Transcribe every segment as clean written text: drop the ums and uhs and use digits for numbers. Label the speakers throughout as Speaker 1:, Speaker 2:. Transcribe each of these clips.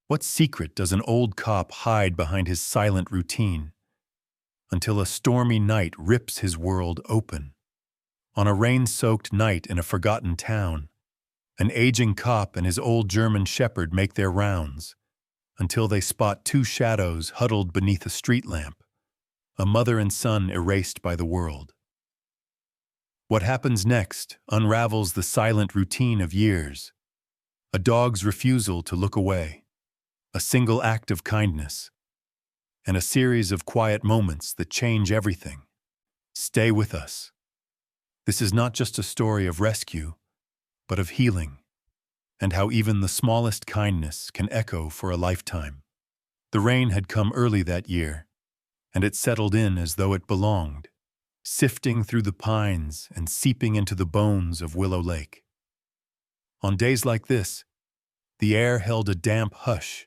Speaker 1: What secret does an old cop hide behind his silent routine until a stormy night rips his world open? On a rain-soaked night in a forgotten town, an aging cop and his old German shepherd make their rounds until they spot two shadows huddled beneath a street lamp, a mother and son erased by the world. What happens next unravels the silent routine of years. A dog's refusal to look away, a single act of kindness, and a series of quiet moments that change everything. Stay with us. This is not just a story of rescue, but of healing, and how even the smallest kindness can echo for a lifetime. The rain had come early that year, and it settled in as though it belonged, sifting through the pines and seeping into the bones of Willow Lake. On days like this, the air held a damp hush,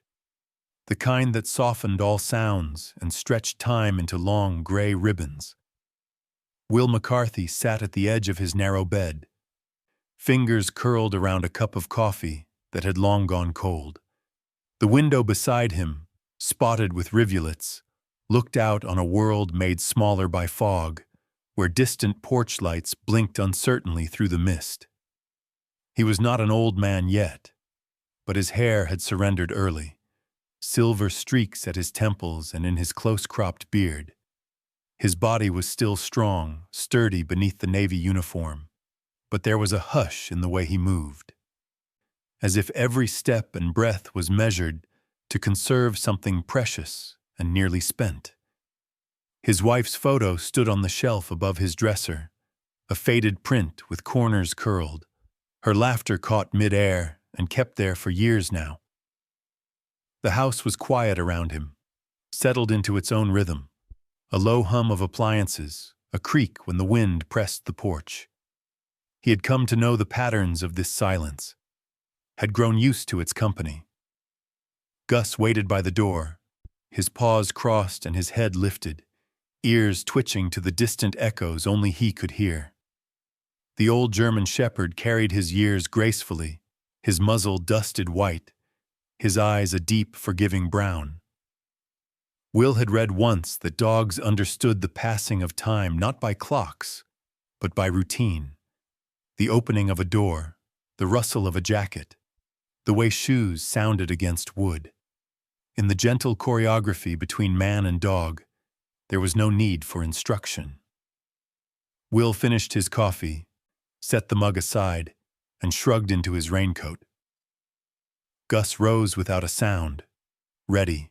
Speaker 1: the kind that softened all sounds and stretched time into long gray ribbons. Will McCarthy sat at the edge of his narrow bed, fingers curled around a cup of coffee that had long gone cold. The window beside him, spotted with rivulets, looked out on a world made smaller by fog, where distant porch lights blinked uncertainly through the mist. He was not an old man yet, but his hair had surrendered early, silver streaks at his temples and in his close-cropped beard. His body was still strong, sturdy beneath the navy uniform, but there was a hush in the way he moved, as if every step and breath was measured to conserve something precious and nearly spent. His wife's photo stood on the shelf above his dresser, a faded print with corners curled. Her laughter caught mid-air and kept there for years now. The house was quiet around him, settled into its own rhythm, a low hum of appliances, a creak when the wind pressed the porch. He had come to know the patterns of this silence, had grown used to its company. Gus waited by the door, his paws crossed and his head lifted, ears twitching to the distant echoes only he could hear. The old German shepherd carried his years gracefully, his muzzle dusted white, his eyes a deep, forgiving brown. Will had read once that dogs understood the passing of time not by clocks, but by routine. The opening of a door, the rustle of a jacket, the way shoes sounded against wood. In the gentle choreography between man and dog, there was no need for instruction. Will finished his coffee, set the mug aside, and shrugged into his raincoat. Gus rose without a sound, ready.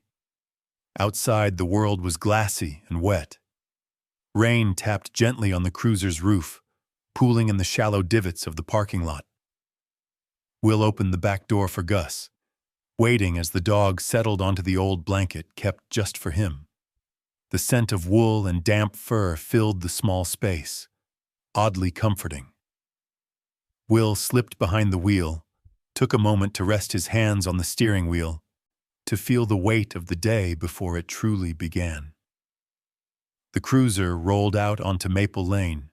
Speaker 1: Outside, the world was glassy and wet. Rain tapped gently on the cruiser's roof, pooling in the shallow divots of the parking lot. Will opened the back door for Gus, waiting as the dog settled onto the old blanket kept just for him. The scent of wool and damp fur filled the small space, oddly comforting. Will slipped behind the wheel, took a moment to rest his hands on the steering wheel, to feel the weight of the day before it truly began. The cruiser rolled out onto Maple Lane,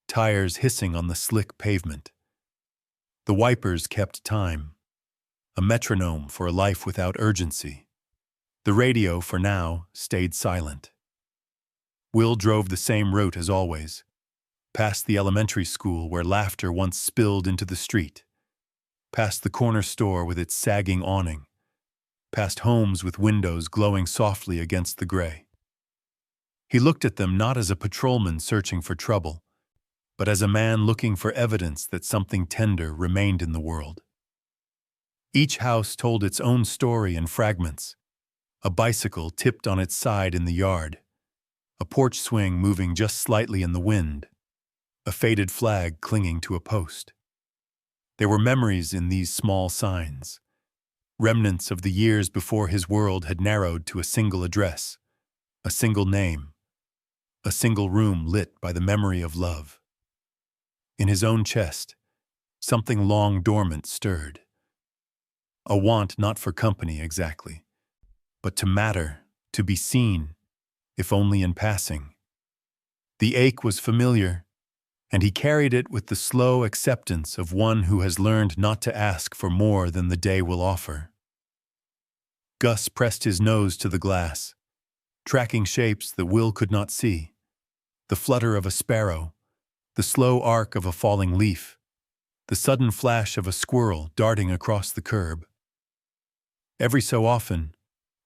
Speaker 1: tires hissing on the slick pavement. The wipers kept time, a metronome for a life without urgency. The radio, for now, stayed silent. Will drove the same route as always, past the elementary school where laughter once spilled into the street, past the corner store with its sagging awning, past homes with windows glowing softly against the gray. He looked at them not as a patrolman searching for trouble, but as a man looking for evidence that something tender remained in the world. Each house told its own story in fragments, a bicycle tipped on its side in the yard, a porch swing moving just slightly in the wind, a faded flag clinging to a post. There were memories in these small signs, remnants of the years before his world had narrowed to a single address, a single name, a single room lit by the memory of love. In his own chest, something long dormant stirred. A want not for company exactly, but to matter, to be seen, if only in passing. The ache was familiar, and he carried it with the slow acceptance of one who has learned not to ask for more than the day will offer. Gus pressed his nose to the glass, tracking shapes that Will could not see. The flutter of a sparrow, the slow arc of a falling leaf, the sudden flash of a squirrel darting across the curb. Every so often,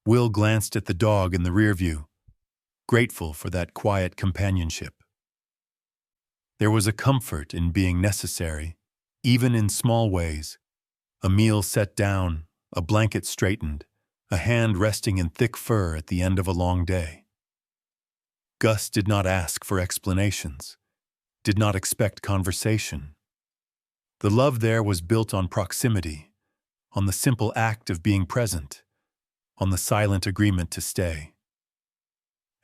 Speaker 1: Will glanced at the dog in the rear view, grateful for that quiet companionship. There was a comfort in being necessary, even in small ways. A meal set down, a blanket straightened, a hand resting in thick fur at the end of a long day. Gus did not ask for explanations, did not expect conversation. The love there was built on proximity, on the simple act of being present, on the silent agreement to stay.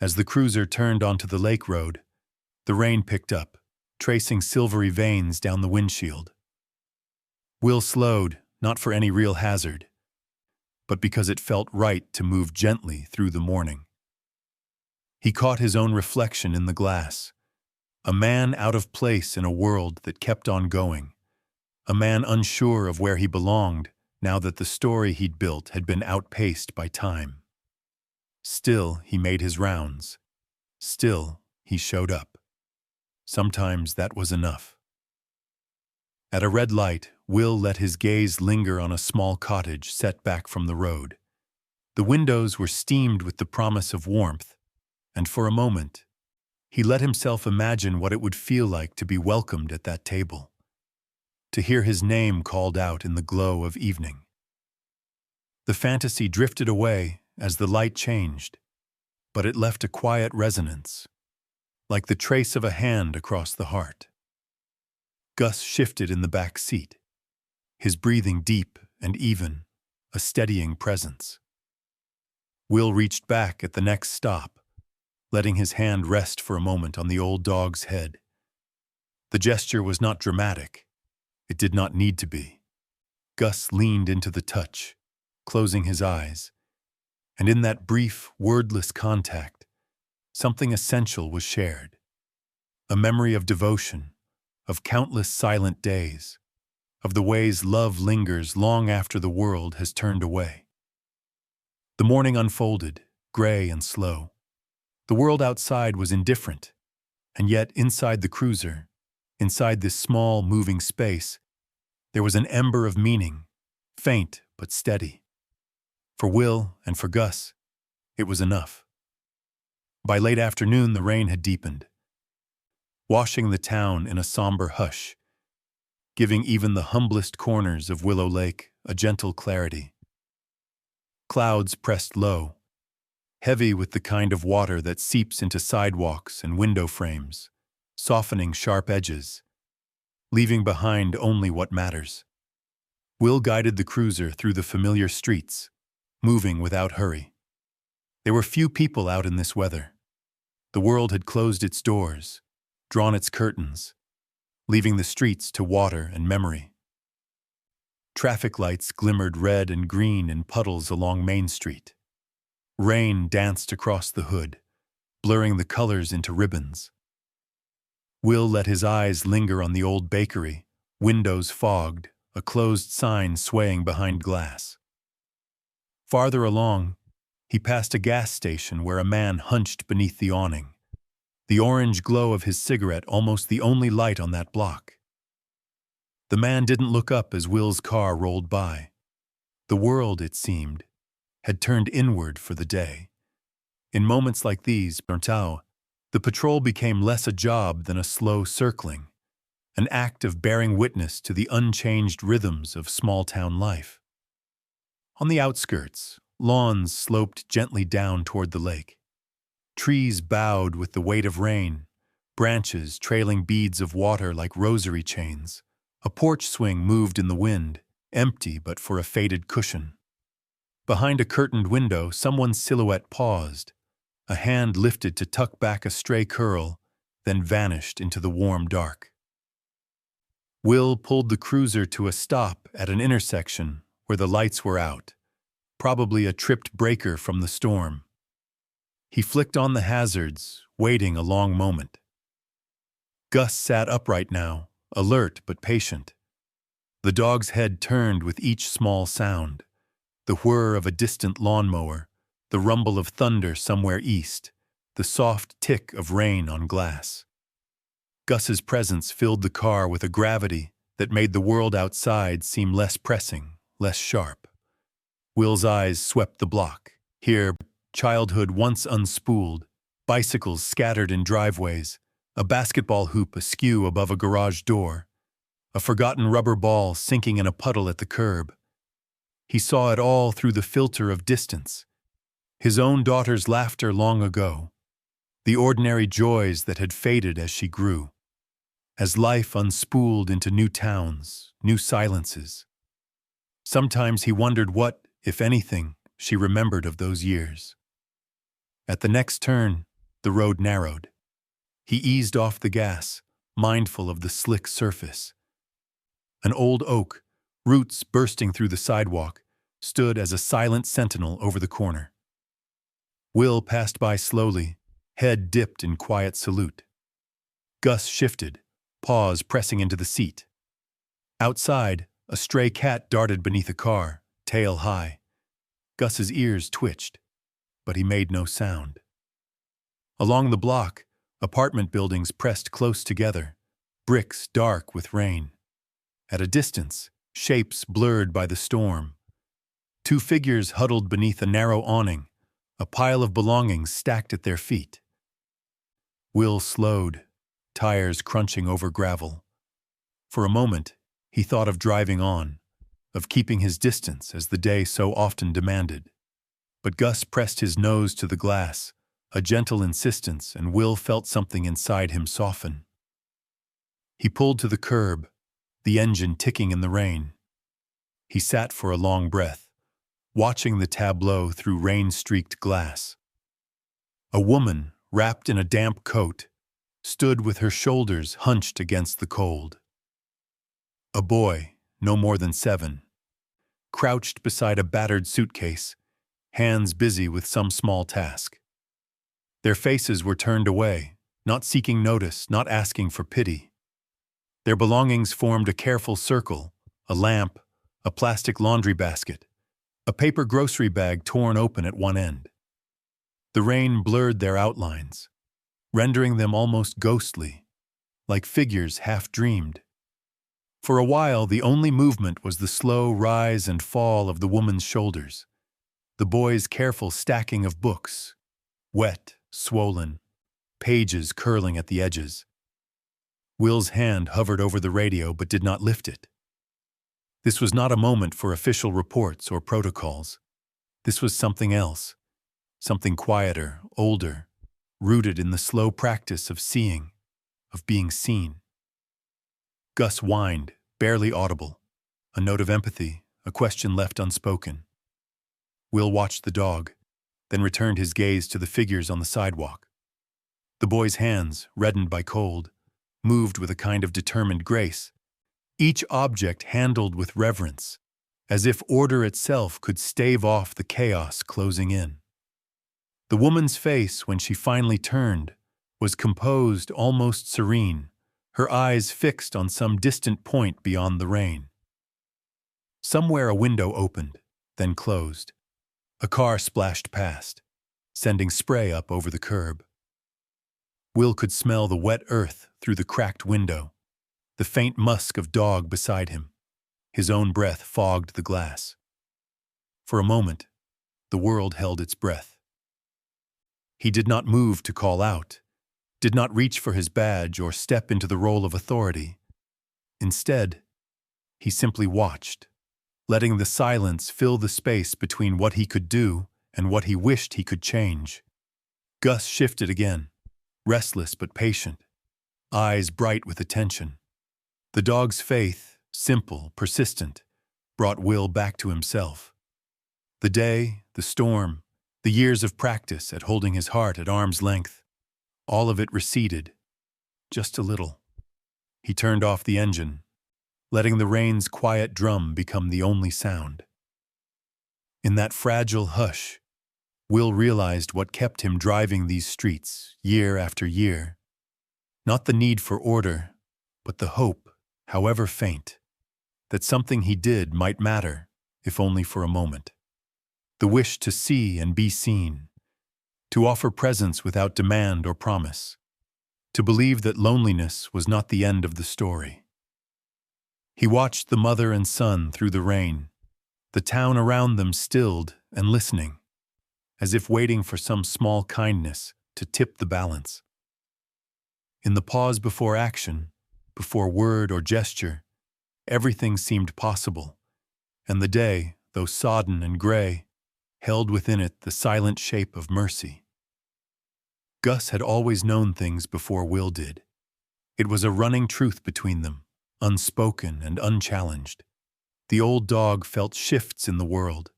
Speaker 1: As the cruiser turned onto the lake road, the rain picked up, tracing silvery veins down the windshield. Will slowed, not for any real hazard, but because it felt right to move gently through the morning. He caught his own reflection in the glass, a man out of place in a world that kept on going, a man unsure of where he belonged now that the story he'd built had been outpaced by time. Still, he made his rounds. Still, he showed up. Sometimes that was enough. At a red light, Will let his gaze linger on a small cottage set back from the road. The windows were steamed with the promise of warmth, and for a moment, he let himself imagine what it would feel like to be welcomed at that table, to hear his name called out in the glow of evening. The fantasy drifted away as the light changed, but it left a quiet resonance, like the trace of a hand across the heart. Gus shifted in the back seat, his breathing deep and even, a steadying presence. Will reached back at the next stop, letting his hand rest for a moment on the old dog's head. The gesture was not dramatic. It did not need to be. Gus leaned into the touch, closing his eyes, and in that brief, wordless contact, something essential was shared. A memory of devotion, of countless silent days, of the ways love lingers long after the world has turned away. The morning unfolded, gray and slow. The world outside was indifferent, and yet inside the cruiser, inside this small, moving space, there was an ember of meaning, faint but steady. For Will and for Gus, it was enough. By late afternoon, the rain had deepened, washing the town in a somber hush, giving even the humblest corners of Willow Lake a gentle clarity. Clouds pressed low, heavy with the kind of water that seeps into sidewalks and window frames, softening sharp edges, leaving behind only what matters. Will guided the cruiser through the familiar streets, moving without hurry. There were few people out in this weather. The world had closed its doors, drawn its curtains, leaving the streets to water and memory. Traffic lights glimmered red and green in puddles along Main Street. Rain danced across the hood, blurring the colors into ribbons. Will let his eyes linger on the old bakery, windows fogged, a closed sign swaying behind glass. Farther along, he passed a gas station where a man hunched beneath the awning, the orange glow of his cigarette almost the only light on that block. The man didn't look up as Will's car rolled by. The world, it seemed, had turned inward for the day. In moments like these, the patrol became less a job than a slow circling, an act of bearing witness to the unchanged rhythms of small-town life. On the outskirts, lawns sloped gently down toward the lake. Trees bowed with the weight of rain, branches trailing beads of water like rosary chains. A porch swing moved in the wind, empty but for a faded cushion. Behind a curtained window, someone's silhouette paused. A hand lifted to tuck back a stray curl, then vanished into the warm dark. Will pulled the cruiser to a stop at an intersection where the lights were out, probably a tripped breaker from the storm. He flicked on the hazards, waiting a long moment. Gus sat upright now, alert but patient. The dog's head turned with each small sound, The whir of a distant lawnmower, the rumble of thunder somewhere east, the soft tick of rain on glass. Gus's presence filled the car with a gravity that made the world outside seem less pressing, less sharp. Will's eyes swept the block. Here, childhood once unspooled, bicycles scattered in driveways, a basketball hoop askew above a garage door, a forgotten rubber ball sinking in a puddle at the curb. He saw it all through the filter of distance. His own daughter's laughter long ago, the ordinary joys that had faded as she grew, as life unspooled into new towns, new silences. Sometimes he wondered what, if anything, she remembered of those years. At the next turn, the road narrowed. He eased off the gas, mindful of the slick surface. An old oak, roots bursting through the sidewalk, stood as a silent sentinel over the corner. Will passed by slowly, head dipped in quiet salute. Gus shifted, paws pressing into the seat. Outside, a stray cat darted beneath a car, tail high. Gus's ears twitched, but he made no sound. Along the block, apartment buildings pressed close together, bricks dark with rain. At a distance, shapes blurred by the storm. Two figures huddled beneath a narrow awning, a pile of belongings stacked at their feet. Will slowed, tires crunching over gravel. For a moment, he thought of driving on, of keeping his distance as the day so often demanded. But Gus pressed his nose to the glass, a gentle insistence, and Will felt something inside him soften. He pulled to the curb, the engine ticking in the rain. He sat for a long breath, watching the tableau through rain-streaked glass. A woman, wrapped in a damp coat, stood with her shoulders hunched against the cold. A boy, no more than 7, crouched beside a battered suitcase, hands busy with some small task. Their faces were turned away, not seeking notice, not asking for pity. Their belongings formed a careful circle, a lamp, a plastic laundry basket, a paper grocery bag torn open at one end. The rain blurred their outlines, rendering them almost ghostly, like figures half-dreamed. For a while, the only movement was the slow rise and fall of the woman's shoulders, the boy's careful stacking of books, wet, swollen, pages curling at the edges. Will's hand hovered over the radio but did not lift it. This was not a moment for official reports or protocols. This was something else, something quieter, older, rooted in the slow practice of seeing, of being seen. Gus whined, barely audible, a note of empathy, a question left unspoken. Will watched the dog, then returned his gaze to the figures on the sidewalk. The boy's hands, reddened by cold, moved with a kind of determined grace, each object handled with reverence, as if order itself could stave off the chaos closing in. The woman's face, when she finally turned, was composed, almost serene, her eyes fixed on some distant point beyond the rain. Somewhere a window opened, then closed. A car splashed past, sending spray up over the curb. Will could smell the wet earth through the cracked window, the faint musk of dog beside him. His own breath fogged the glass. For a moment, the world held its breath. He did not move to call out, did not reach for his badge or step into the role of authority. Instead, he simply watched, letting the silence fill the space between what he could do and what he wished he could change. Gus shifted again, restless but patient, eyes bright with attention. The dog's faith, simple, persistent, brought Will back to himself. The day, the storm, the years of practice at holding his heart at arm's length, all of it receded, just a little. He turned off the engine, letting the rain's quiet drum become the only sound. In that fragile hush, Will realized what kept him driving these streets year after year. Not the need for order, but the hope, however faint, that something he did might matter, if only for a moment. the wish to see and be seen, to offer presence without demand or promise, to believe that loneliness was not the end of the story. He watched the mother and son through the rain, the town around them stilled and listening, as if waiting for some small kindness to tip the balance. In the pause before action, before word or gesture, everything seemed possible, and the day, though sodden and gray, held within it the silent shape of mercy. Gus had always known things before Will did. It was a running truth between them, unspoken and unchallenged. The old dog felt shifts in the world,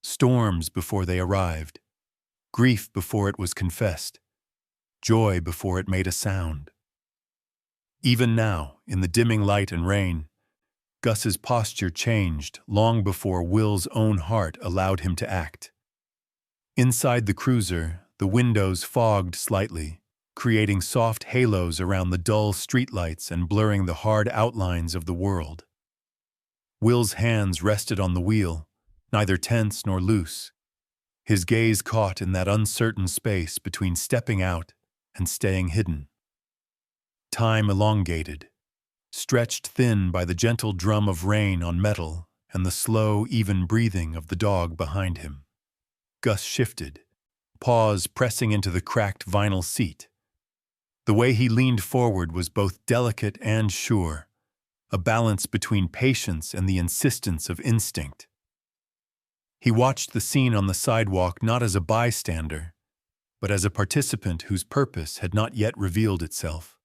Speaker 1: storms before they arrived, grief before it was confessed, joy before it made a sound. Even now, in the dimming light and rain, Gus's posture changed long before Will's own heart allowed him to act. Inside the cruiser, the windows fogged slightly, creating soft halos around the dull streetlights and blurring the hard outlines of the world. Will's hands rested on the wheel, neither tense nor loose, his gaze caught in that uncertain space between stepping out and staying hidden. Time elongated, stretched thin by the gentle drum of rain on metal and the slow, even breathing of the dog behind him. Gus shifted, paws pressing into the cracked vinyl seat. The way he leaned forward was both delicate and sure, a balance between patience and the insistence of instinct. He watched the scene on the sidewalk not as a bystander, but as a participant whose purpose had not yet revealed itself.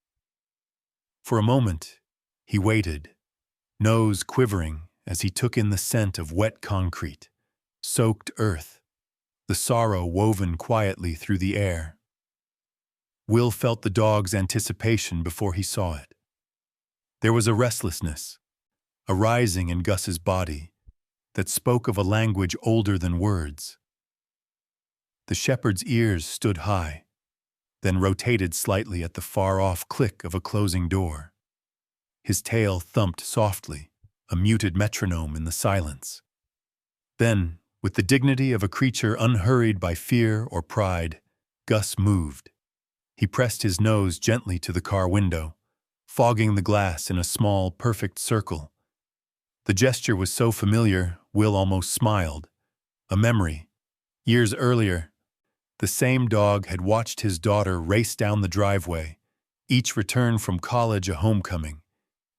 Speaker 1: For a moment, he waited, nose quivering as he took in the scent of wet concrete, soaked earth, the sorrow woven quietly through the air. Will felt the dog's anticipation before he saw it. There was a restlessness, a rising in Gus's body, that spoke of a language older than words. The shepherd's ears stood high, then rotated slightly at the far-off click of a closing door. His tail thumped softly, a muted metronome in the silence. Then, with the dignity of a creature unhurried by fear or pride, Gus moved. He pressed his nose gently to the car window, fogging the glass in a small, perfect circle. The gesture was so familiar, Will almost smiled. A memory. Years earlier, the same dog had watched his daughter race down the driveway, each return from college a homecoming,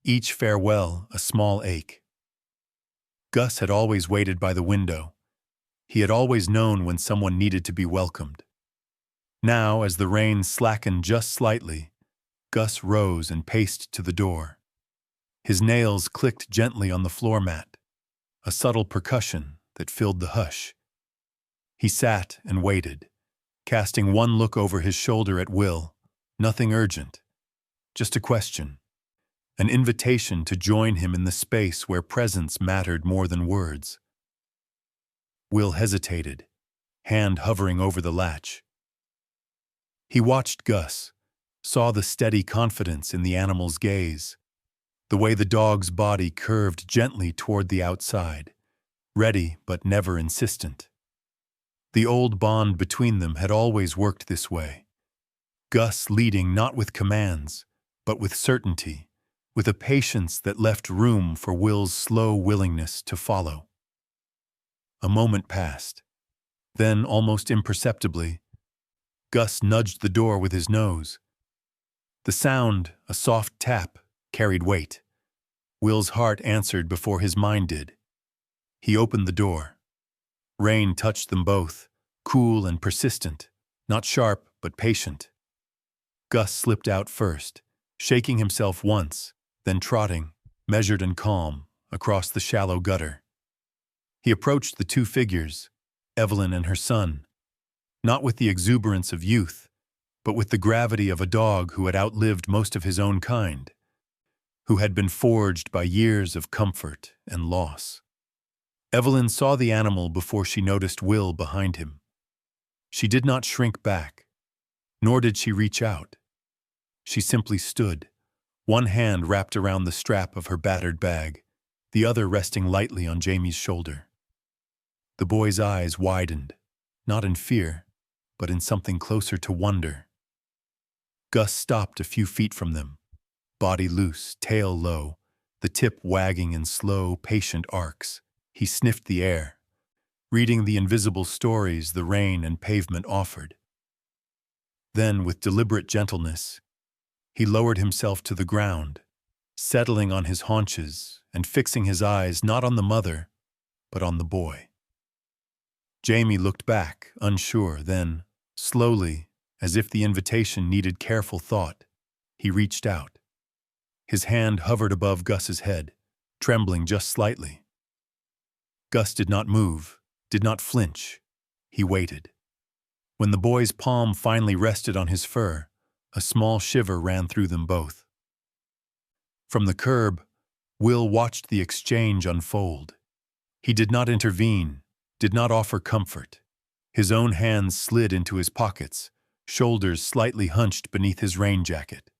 Speaker 1: each farewell a small ache. Gus had always waited by the window. He had always known when someone needed to be welcomed. Now, as the rain slackened just slightly, Gus rose and paced to the door. His nails clicked gently on the floor mat, a subtle percussion that filled the hush. He sat and waited, casting one look over his shoulder at Will, nothing urgent, just a question, an invitation to join him in the space where presence mattered more than words. Will hesitated, hand hovering over the latch. He watched Gus, saw the steady confidence in the animal's gaze, the way the dog's body curved gently toward the outside, ready but never insistent. The old bond between them had always worked this way. Gus leading not with commands, but with certainty, with a patience that left room for Will's slow willingness to follow. A moment passed. Then, almost imperceptibly, Gus nudged the door with his nose. The sound, a soft tap, carried weight. Will's heart answered before his mind did. He opened the door. Rain touched them both, cool and persistent, not sharp but patient. Gus slipped out first, shaking himself once, then trotting, measured and calm, across the shallow gutter. He approached the two figures, Evelyn and her son, not with the exuberance of youth, but with the gravity of a dog who had outlived most of his own kind, who had been forged by years of comfort and loss. Evelyn saw the animal before she noticed Will behind him. She did not shrink back, nor did she reach out. She simply stood, one hand wrapped around the strap of her battered bag, the other resting lightly on Jamie's shoulder. The boy's eyes widened, not in fear, but in something closer to wonder. Gus stopped a few feet from them, body loose, tail low, the tip wagging in slow, patient arcs. He sniffed the air, reading the invisible stories the rain and pavement offered. Then, with deliberate gentleness, he lowered himself to the ground, settling on his haunches and fixing his eyes not on the mother, but on the boy. Jamie looked back, unsure, then, slowly, as if the invitation needed careful thought, he reached out. His hand hovered above Gus's head, trembling just slightly. Gus did not move, did not flinch. He waited. When the boy's palm finally rested on his fur, a small shiver ran through them both. From the curb, Will watched the exchange unfold. He did not intervene, did not offer comfort. His own hands slid into his pockets, shoulders slightly hunched beneath his rain jacket.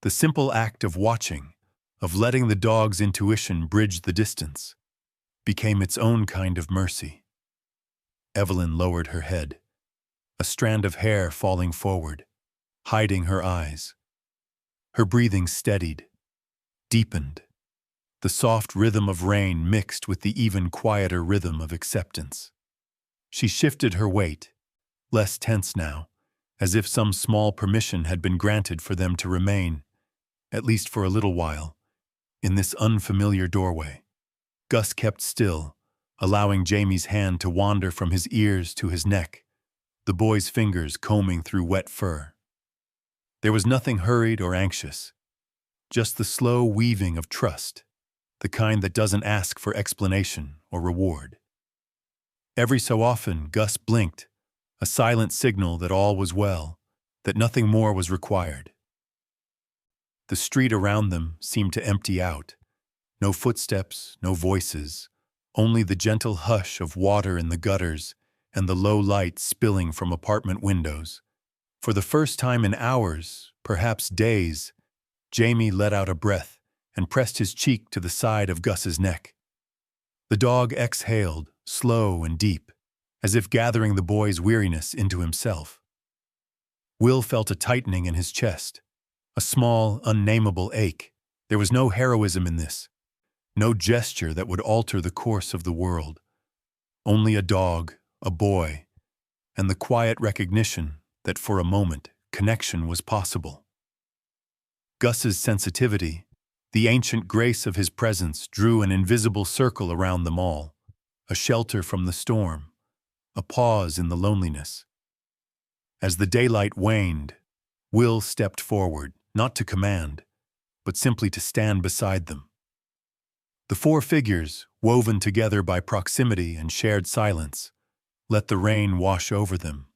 Speaker 1: The simple act of watching, of letting the dog's intuition bridge the distance, became its own kind of mercy. Evelyn lowered her head, a strand of hair falling forward, hiding her eyes. Her breathing steadied, deepened. The soft rhythm of rain mixed with the even quieter rhythm of acceptance. She shifted her weight, less tense now, as if some small permission had been granted for them to remain, at least for a little while, in this unfamiliar doorway. Gus kept still, allowing Jamie's hand to wander from his ears to his neck, the boy's fingers combing through wet fur. There was nothing hurried or anxious, just the slow weaving of trust, the kind that doesn't ask for explanation or reward. Every so often, Gus blinked, a silent signal that all was well, that nothing more was required. The street around them seemed to empty out. No footsteps, no voices, only the gentle hush of water in the gutters and the low light spilling from apartment windows. For the first time in hours, perhaps days, Jamie let out a breath and pressed his cheek to the side of Gus's neck. The dog exhaled, slow and deep, as if gathering the boy's weariness into himself. Will felt a tightening in his chest, a small, unnameable ache. There was no heroism in this, no gesture that would alter the course of the world. Only a dog, a boy, and the quiet recognition that for a moment connection was possible. Gus's sensitivity, the ancient grace of his presence, drew an invisible circle around them all, a shelter from the storm, a pause in the loneliness. As the daylight waned, Will stepped forward, not to command, but simply to stand beside them. The four figures, woven together by proximity and shared silence, let the rain wash over them.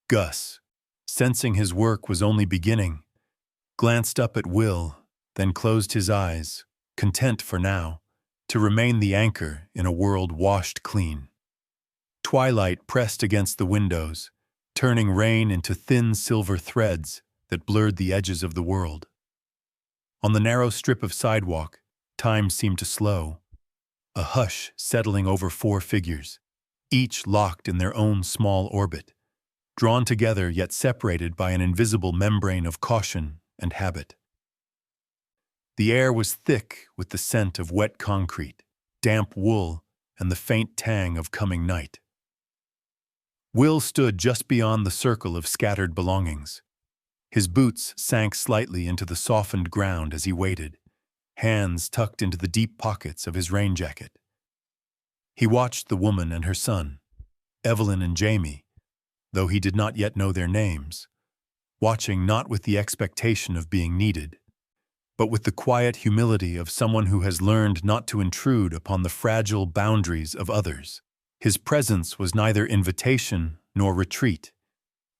Speaker 1: Gus, sensing his work was only beginning, glanced up at Will, then closed his eyes, content for now to remain the anchor in a world washed clean. Twilight pressed against the windows, turning rain into thin silver threads that blurred the edges of the world. On the narrow strip of sidewalk, time seemed to slow, a hush settling over four figures, each locked in their own small orbit, drawn together yet separated by an invisible membrane of caution and habit. The air was thick with the scent of wet concrete, damp wool, and the faint tang of coming night. Will stood just beyond the circle of scattered belongings. His boots sank slightly into the softened ground as he waited, hands tucked into the deep pockets of his rain jacket. He watched the woman and her son, Evelyn and Jamie, though he did not yet know their names, watching not with the expectation of being needed, but with the quiet humility of someone who has learned not to intrude upon the fragile boundaries of others. His presence was neither invitation nor retreat.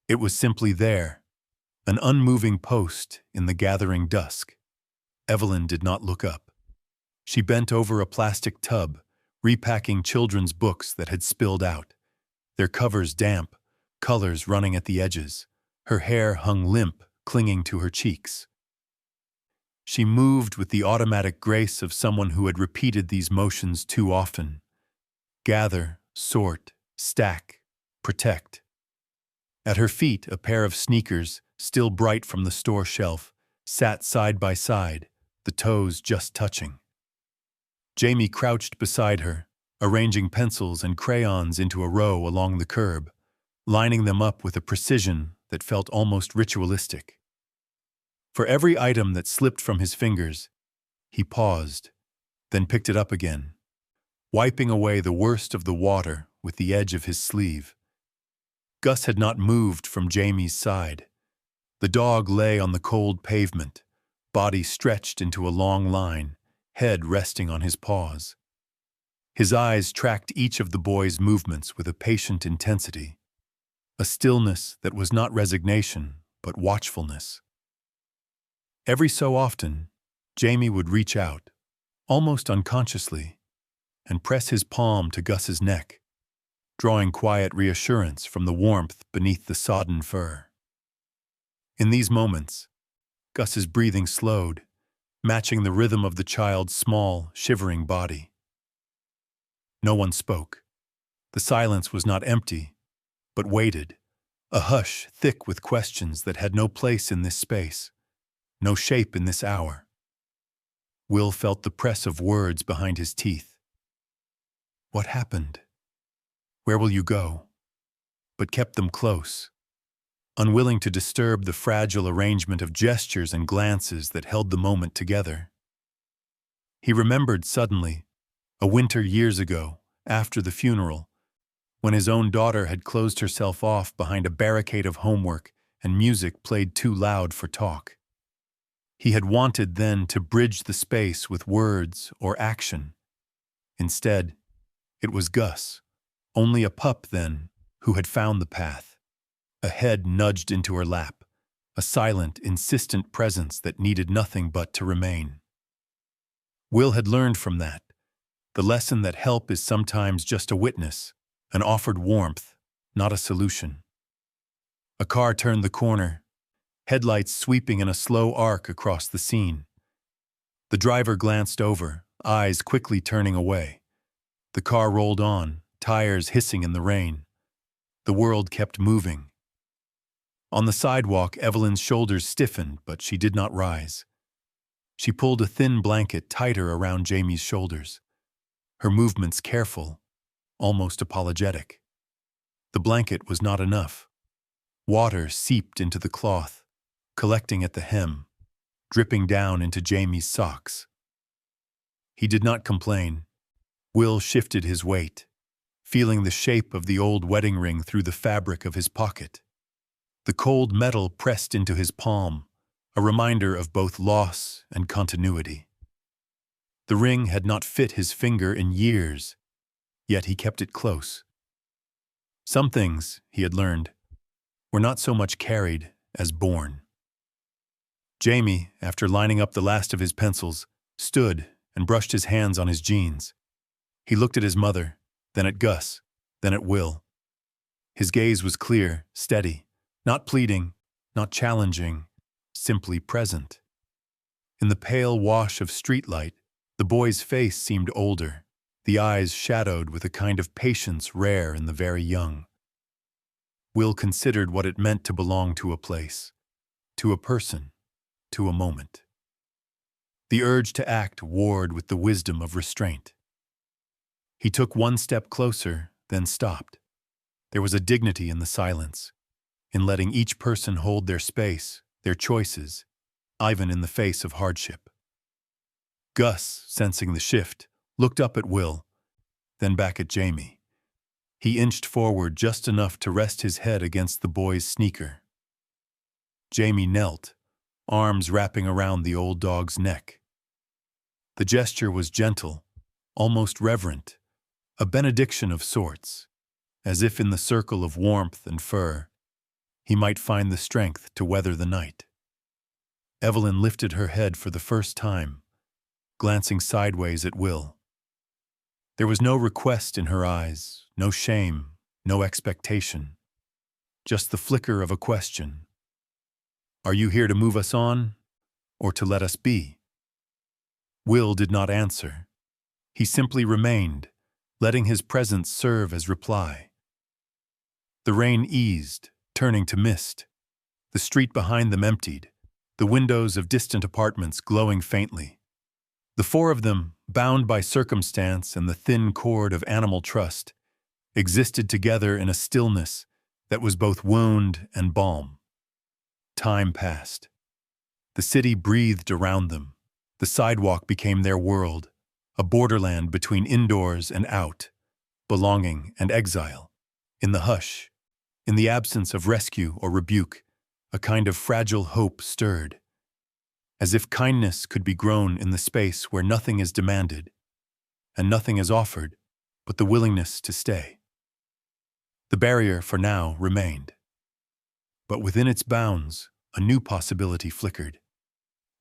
Speaker 1: It was simply there, an unmoving post in the gathering dusk. Evelyn did not look up. She bent over a plastic tub, repacking children's books that had spilled out, their covers damp, colors running at the edges. Her hair hung limp, clinging to her cheeks. She moved with the automatic grace of someone who had repeated these motions too often. Gather, sort, stack, protect. At her feet, a pair of sneakers, still bright from the store shelf, sat side by side, the toes just touching. Jamie crouched beside her, arranging pencils and crayons into a row along the curb, lining them up with a precision that felt almost ritualistic. For every item that slipped from his fingers, he paused, then picked it up again, wiping away the worst of the water with the edge of his sleeve. Gus had not moved from Jamie's side. The dog lay on the cold pavement, body stretched into a long line, head resting on his paws. His eyes tracked each of the boy's movements with a patient intensity, a stillness that was not resignation, but watchfulness. Every so often, Jamie would reach out, almost unconsciously, and press his palm to Gus's neck, drawing quiet reassurance from the warmth beneath the sodden fur. In these moments, Gus's breathing slowed, matching the rhythm of the child's small, shivering body. No one spoke. The silence was not empty, but weighted, a hush thick with questions that had no place in this space, no shape in this hour. Will felt the press of words behind his teeth. What happened? Where will you go? But kept them close, unwilling to disturb the fragile arrangement of gestures and glances that held the moment together. He remembered suddenly, a winter years ago, after the funeral, when his own daughter had closed herself off behind a barricade of homework and music played too loud for talk. He had wanted then to bridge the space with words or action. Instead, it was Gus, only a pup then, who had found the path. A head nudged into her lap, a silent, insistent presence that needed nothing but to remain. Will had learned from that, the lesson that help is sometimes just a witness, an offered warmth, not a solution. A car turned the corner, headlights sweeping in a slow arc across the scene. The driver glanced over, eyes quickly turning away. The car rolled on, tires hissing in the rain. The world kept moving. On the sidewalk, Evelyn's shoulders stiffened, but she did not rise. She pulled a thin blanket tighter around Jamie's shoulders, her movements careful, almost apologetic. The blanket was not enough. Water seeped into the cloth, collecting at the hem, dripping down into Jamie's socks. He did not complain. Will shifted his weight, feeling the shape of the old wedding ring through the fabric of his pocket. The cold metal pressed into his palm, a reminder of both loss and continuity. The ring had not fit his finger in years, yet he kept it close. Some things, he had learned, were not so much carried as born. Jamie, after lining up the last of his pencils, stood and brushed his hands on his jeans. He looked at his mother, then at Gus, then at Will. His gaze was clear, steady, not pleading, not challenging, simply present. In the pale wash of streetlight, the boy's face seemed older, the eyes shadowed with a kind of patience rare in the very young. Will considered what it meant to belong to a place, to a person, to a moment. The urge to act warred with the wisdom of restraint. He took one step closer, then stopped. There was a dignity in the silence, in letting each person hold their space, their choices, even in the face of hardship. Gus, sensing the shift, looked up at Will, then back at Jamie. He inched forward just enough to rest his head against the boy's sneaker. Jamie knelt, arms wrapping around the old dog's neck. The gesture was gentle, almost reverent, a benediction of sorts, as if in the circle of warmth and fur, he might find the strength to weather the night. Evelyn lifted her head for the first time, glancing sideways at Will. There was no request in her eyes, no shame, no expectation, just the flicker of a question. Are you here to move us on, or to let us be? Will did not answer. He simply remained, letting his presence serve as reply. The rain eased, turning to mist. The street behind them emptied, the windows of distant apartments glowing faintly. The four of them, bound by circumstance and the thin cord of animal trust, existed together in a stillness that was both wound and balm. Time passed. The city breathed around them. The sidewalk became their world, a borderland between indoors and out, belonging and exile. In the hush, in the absence of rescue or rebuke, a kind of fragile hope stirred, as if kindness could be grown in the space where nothing is demanded and nothing is offered but the willingness to stay. The barrier, for now, remained. But within its bounds, a new possibility flickered,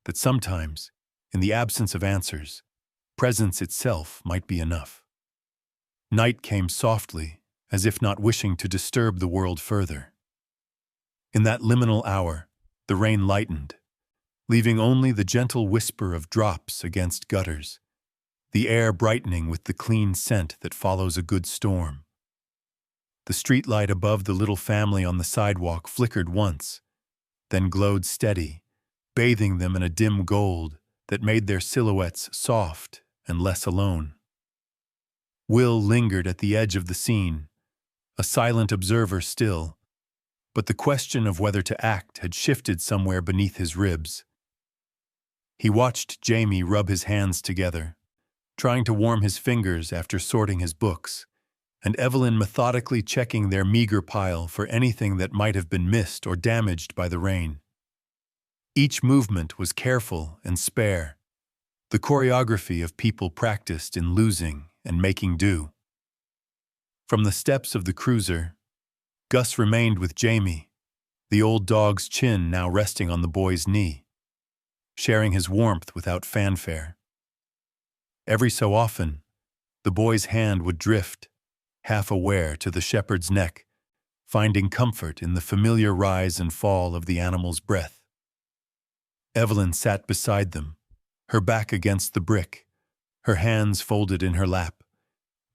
Speaker 1: that sometimes, in the absence of answers, presence itself might be enough. Night came softly, as if not wishing to disturb the world further. In that liminal hour, the rain lightened, leaving only the gentle whisper of drops against gutters, the air brightening with the clean scent that follows a good storm. The streetlight above the little family on the sidewalk flickered once, then glowed steady, bathing them in a dim gold that made their silhouettes soft and less alone. Will lingered at the edge of the scene, a silent observer still, but the question of whether to act had shifted somewhere beneath his ribs. He watched Jamie rub his hands together, trying to warm his fingers after sorting his books, and Evelyn methodically checking their meager pile for anything that might have been missed or damaged by the rain. Each movement was careful and spare, the choreography of people practiced in losing and making do. From the steps of the cruiser, Gus remained with Jamie, the old dog's chin now resting on the boy's knee, sharing his warmth without fanfare. Every so often, the boy's hand would drift, half aware, to the shepherd's neck, finding comfort in the familiar rise and fall of the animal's breath. Evelyn sat beside them, her back against the brick, her hands folded in her lap,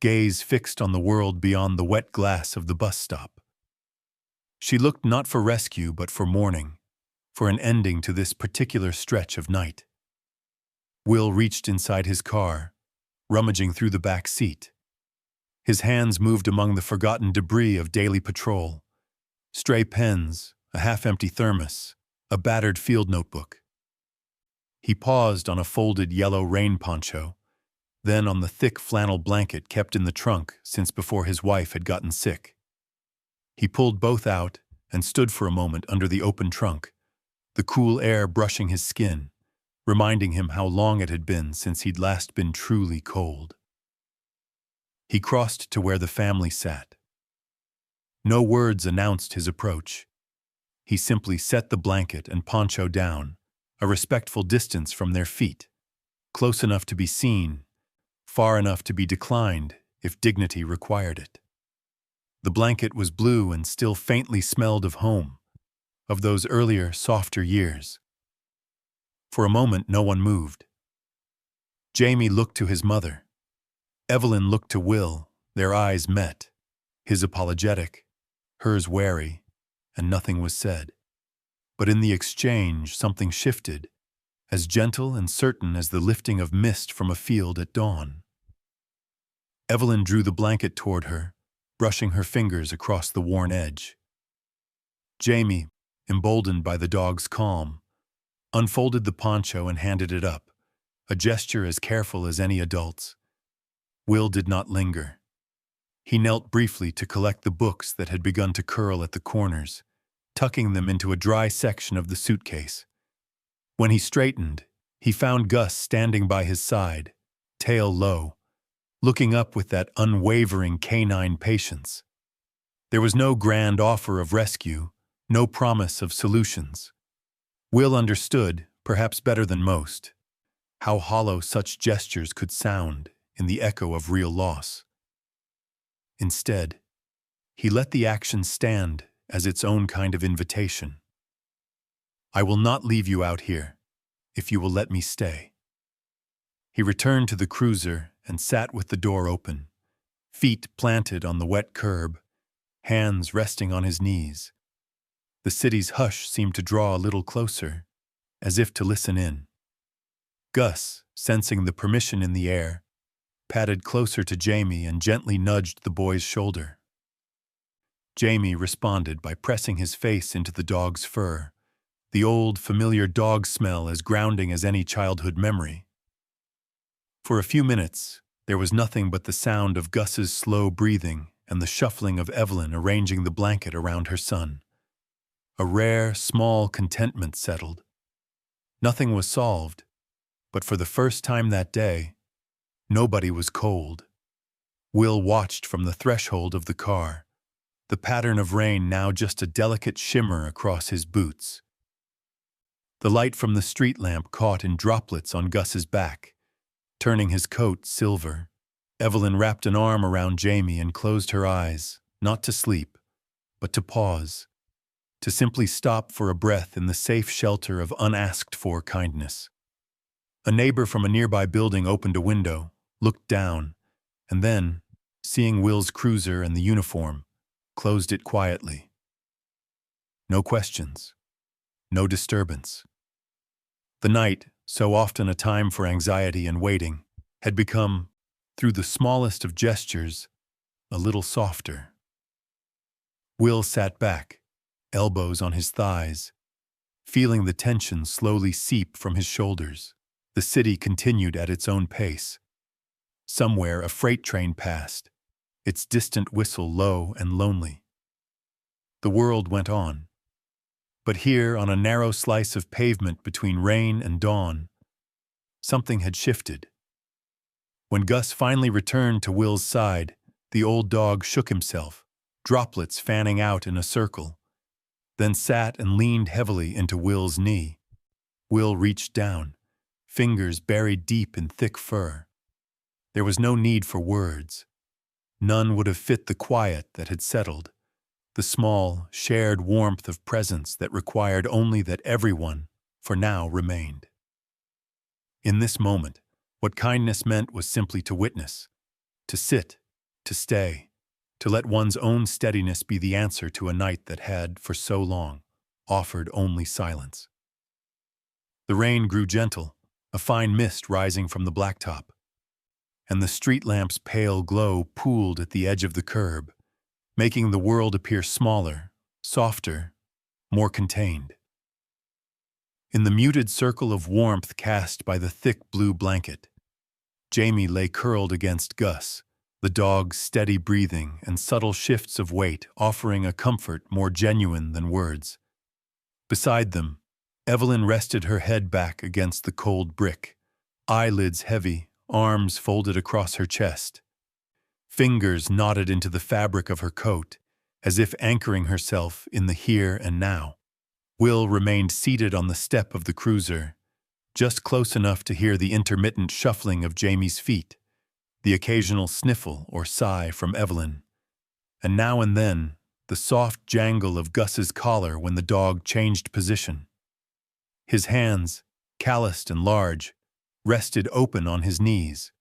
Speaker 1: gaze fixed on the world beyond the wet glass of the bus stop. She looked not for rescue but for morning, for an ending to this particular stretch of night. Will reached inside his car, rummaging through the back seat. His hands moved among the forgotten debris of daily patrol, stray pens, a half-empty thermos, a battered field notebook. He paused on a folded yellow rain poncho, then on the thick flannel blanket kept in the trunk since before his wife had gotten sick. He pulled both out and stood for a moment under the open trunk, the cool air brushing his skin, reminding him how long it had been since he'd last been truly cold. He crossed to where the family sat. No words announced his approach. He simply set the blanket and poncho down, a respectful distance from their feet, close enough to be seen, far enough to be declined if dignity required it. The blanket was blue and still faintly smelled of home, of those earlier, softer years. For a moment, no one moved. Jamie looked to his mother. Evelyn looked to Will. Their eyes met, his apologetic, hers wary, and nothing was said. But in the exchange, something shifted, as gentle and certain as the lifting of mist from a field at dawn. Evelyn drew the blanket toward her, brushing her fingers across the worn edge. Jamie, emboldened by the dog's calm, unfolded the poncho and handed it up, a gesture as careful as any adult's. Will did not linger. He knelt briefly to collect the books that had begun to curl at the corners, tucking them into a dry section of the suitcase. When he straightened, he found Gus standing by his side, tail low, looking up with that unwavering canine patience. There was no grand offer of rescue, no promise of solutions. Will understood, perhaps better than most, how hollow such gestures could sound in the echo of real loss. Instead, he let the action stand as its own kind of invitation. "I will not leave you out here, if you will let me stay." He returned to the cruiser and sat with the door open, feet planted on the wet curb, hands resting on his knees. The city's hush seemed to draw a little closer, as if to listen in. Gus, sensing the permission in the air, padded closer to Jamie and gently nudged the boy's shoulder. Jamie responded by pressing his face into the dog's fur, the old, familiar dog smell as grounding as any childhood memory. For a few minutes, there was nothing but the sound of Gus's slow breathing and the shuffling of Evelyn arranging the blanket around her son. A rare, small contentment settled. Nothing was solved, but for the first time that day, nobody was cold. Will watched from the threshold of the car, the pattern of rain now just a delicate shimmer across his boots. The light from the street lamp caught in droplets on Gus's back, turning his coat silver. Evelyn wrapped an arm around Jamie and closed her eyes, not to sleep, but to pause, to simply stop for a breath in the safe shelter of unasked-for kindness. A neighbor from a nearby building opened a window, looked down, and then, seeing Will's cruiser and the uniform, closed it quietly. No questions, no disturbance. The night, so often a time for anxiety and waiting, had become, through the smallest of gestures, a little softer. Will sat back, elbows on his thighs, feeling the tension slowly seep from his shoulders. The city continued at its own pace. Somewhere a freight train passed, its distant whistle low and lonely. The world went on. But here, on a narrow slice of pavement between rain and dawn, something had shifted. When Gus finally returned to Will's side, the old dog shook himself, droplets fanning out in a circle, then sat and leaned heavily into Will's knee. Will reached down, fingers buried deep in thick fur. There was no need for words. None would have fit the quiet that had settled, the small, shared warmth of presence that required only that everyone, for now, remained. In this moment, what kindness meant was simply to witness, to sit, to stay, to let one's own steadiness be the answer to a night that had, for so long, offered only silence. The rain grew gentle, a fine mist rising from the blacktop, and the street lamp's pale glow pooled at the edge of the curb, making the world appear smaller, softer, more contained. In the muted circle of warmth cast by the thick blue blanket, Jamie lay curled against Gus, the dog's steady breathing and subtle shifts of weight offering a comfort more genuine than words. Beside them, Evelyn rested her head back against the cold brick, eyelids heavy, arms folded across her chest. Fingers knotted into the fabric of her coat, as if anchoring herself in the here and now. Will remained seated on the step of the cruiser, just close enough to hear the intermittent shuffling of Jamie's feet, the occasional sniffle or sigh from Evelyn, and now and then the soft jangle of Gus's collar when the dog changed position. His hands, calloused and large, rested open on his knees.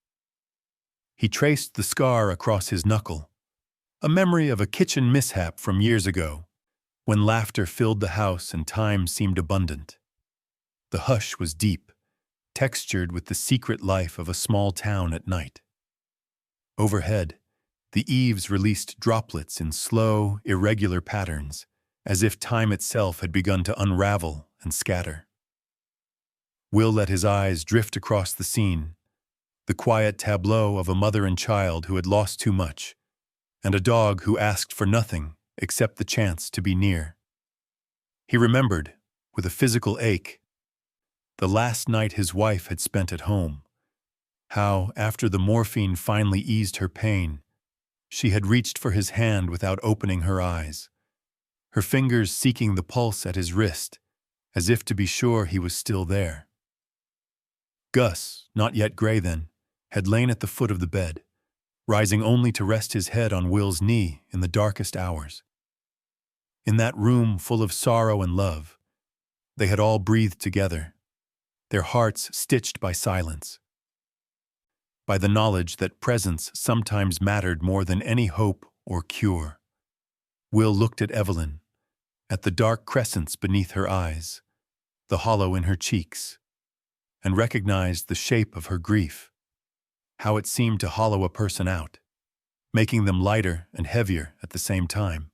Speaker 1: He traced the scar across his knuckle, a memory of a kitchen mishap from years ago, when laughter filled the house and time seemed abundant. The hush was deep, textured with the secret life of a small town at night. Overhead, the eaves released droplets in slow, irregular patterns, as if time itself had begun to unravel and scatter. Will let his eyes drift across the scene, the quiet tableau of a mother and child who had lost too much, and a dog who asked for nothing except the chance to be near. He remembered, with a physical ache, the last night his wife had spent at home, how, after the morphine finally eased her pain, she had reached for his hand without opening her eyes, her fingers seeking the pulse at his wrist, as if to be sure he was still there. Gus, not yet gray then, had lain at the foot of the bed, rising only to rest his head on Will's knee in the darkest hours. In that room full of sorrow and love, they had all breathed together, their hearts stitched by silence. by the knowledge that presence sometimes mattered more than any hope or cure. Will looked at Evelyn, at the dark crescents beneath her eyes, the hollow in her cheeks, and recognized the shape of her grief, how it seemed to hollow a person out, making them lighter and heavier at the same time.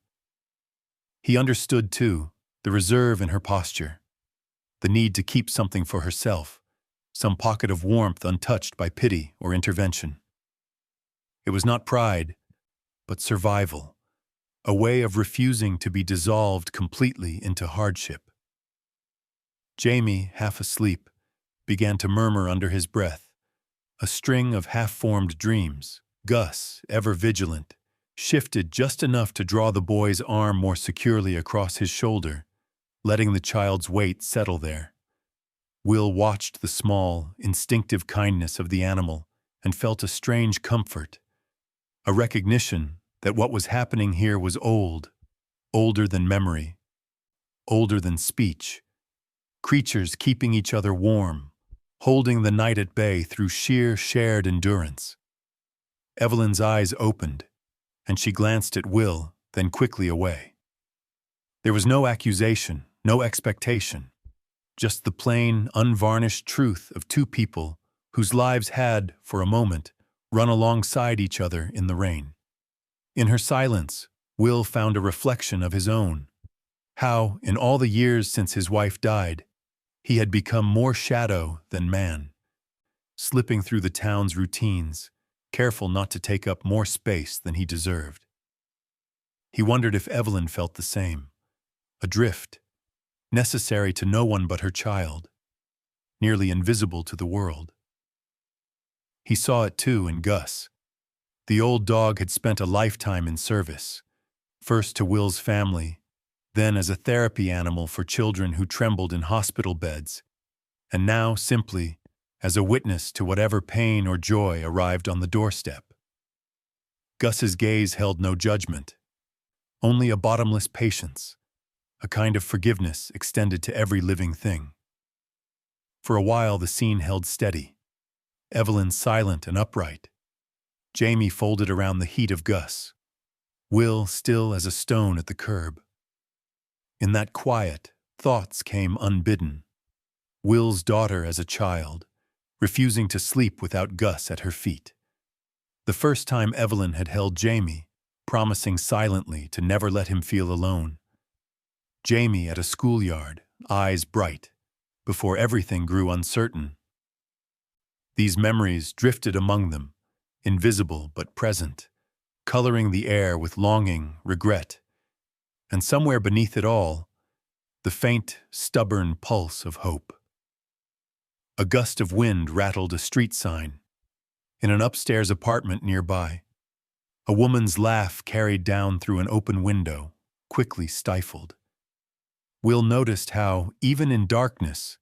Speaker 1: He understood, too, the reserve in her posture, the need to keep something for herself, some pocket of warmth untouched by pity or intervention. It was not pride, but survival, a way of refusing to be dissolved completely into hardship. Jamie, half asleep, began to murmur under his breath, a string of half-formed dreams. Gus, ever vigilant, shifted just enough to draw the boy's arm more securely across his shoulder, letting the child's weight settle there. Will watched the small, instinctive kindness of the animal and felt a strange comfort, a recognition that what was happening here was old, older than memory, older than speech, creatures keeping each other warm, holding the night at bay through sheer shared endurance. Evelyn's eyes opened, and she glanced at Will, then quickly away. There was no accusation, no expectation, just the plain, unvarnished truth of two people whose lives had, for a moment, run alongside each other in the rain. In her silence, Will found a reflection of his own, how, in all the years since his wife died, he had become more shadow than man, slipping through the town's routines, careful not to take up more space than he deserved. He wondered if Evelyn felt the same, adrift, necessary to no one but her child, nearly invisible to the world. He saw it too in Gus. The old dog had spent a lifetime in service, first to Will's family, then as a therapy animal for children who trembled in hospital beds, and now simply as a witness to whatever pain or joy arrived on the doorstep. Gus's gaze held no judgment, only a bottomless patience, a kind of forgiveness extended to every living thing. For a while the scene held steady, Evelyn silent and upright, Jamie folded around the heat of Gus, Will still as a stone at the curb. In that quiet, thoughts came unbidden. Will's daughter as a child, refusing to sleep without Gus at her feet. The first time Evelyn had held Jamie, promising silently to never let him feel alone. Jamie at a schoolyard, eyes bright, before everything grew uncertain. These memories drifted among them, invisible but present, coloring the air with longing, regret, and somewhere beneath it all, the faint, stubborn pulse of hope. A gust of wind rattled a street sign. In an upstairs apartment nearby, a woman's laugh carried down through an open window, quickly stifled. Will noticed how, even in darkness,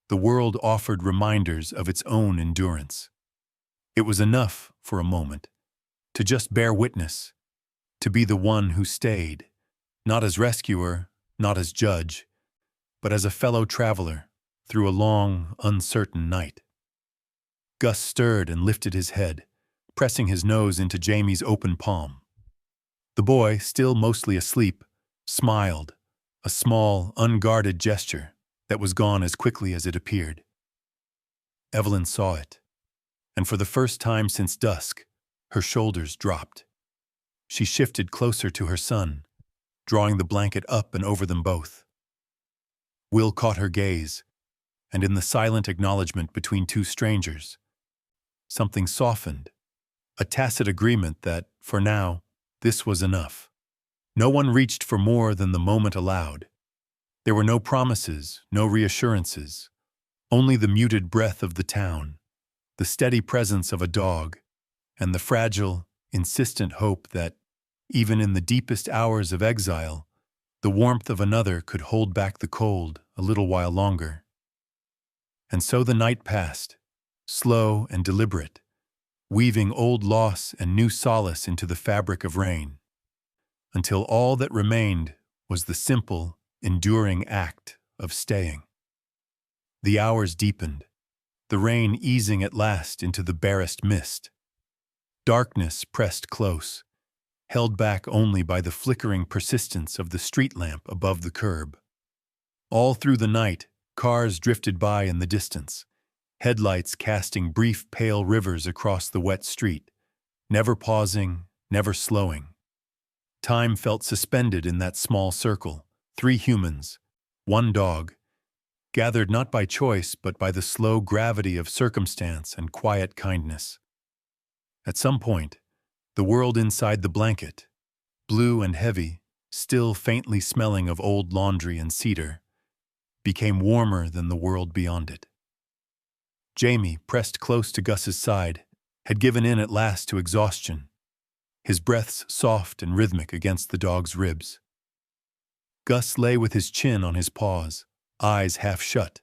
Speaker 1: the world offered reminders of its own endurance. It was enough, for a moment, to just bear witness, to be the one who stayed, not as rescuer, not as judge, but as a fellow traveler through a long, uncertain night. Gus stirred and lifted his head, pressing his nose into Jamie's open palm. The boy, still mostly asleep, smiled, a small, unguarded gesture that was gone as quickly as it appeared. Evelyn saw it, and for the first time since dusk, her shoulders dropped. She shifted closer to her son, drawing the blanket up and over them both. Will caught her gaze, and in the silent acknowledgement between two strangers, something softened, a tacit agreement that, for now, this was enough. No one reached for more than the moment allowed. There were no promises, no reassurances, only the muted breath of the town, the steady presence of a dog, and the fragile, insistent hope that, even in the deepest hours of exile, the warmth of another could hold back the cold a little while longer. And so the night passed, slow and deliberate, weaving old loss and new solace into the fabric of rain, until all that remained was the simple, enduring act of staying. The hours deepened, the rain easing at last into the barest mist. Darkness pressed close, held back only by the flickering persistence of the street lamp above the curb. All through the night, cars drifted by in the distance, headlights casting brief pale rivers across the wet street, never pausing, never slowing. Time felt suspended in that small circle, 3 humans, 1 dog, gathered not by choice but by the slow gravity of circumstance and quiet kindness. At some point, the world inside the blanket, blue and heavy, still faintly smelling of old laundry and cedar, became warmer than the world beyond it. Jamie, pressed close to Gus's side, had given in at last to exhaustion, his breaths soft and rhythmic against the dog's ribs. Gus lay with his chin on his paws, eyes half shut,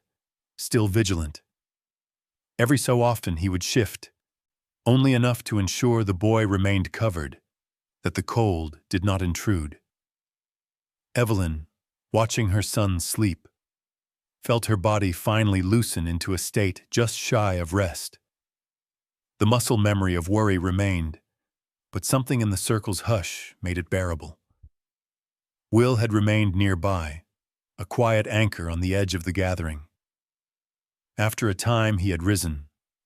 Speaker 1: still vigilant. Every so often he would shift, only enough to ensure the boy remained covered, that the cold did not intrude. Evelyn, watching her son sleep, felt her body finally loosen into a state just shy of rest. The muscle memory of worry remained, but something in the circle's hush made it bearable. Will had remained nearby, a quiet anchor on the edge of the gathering. After a time he had risen,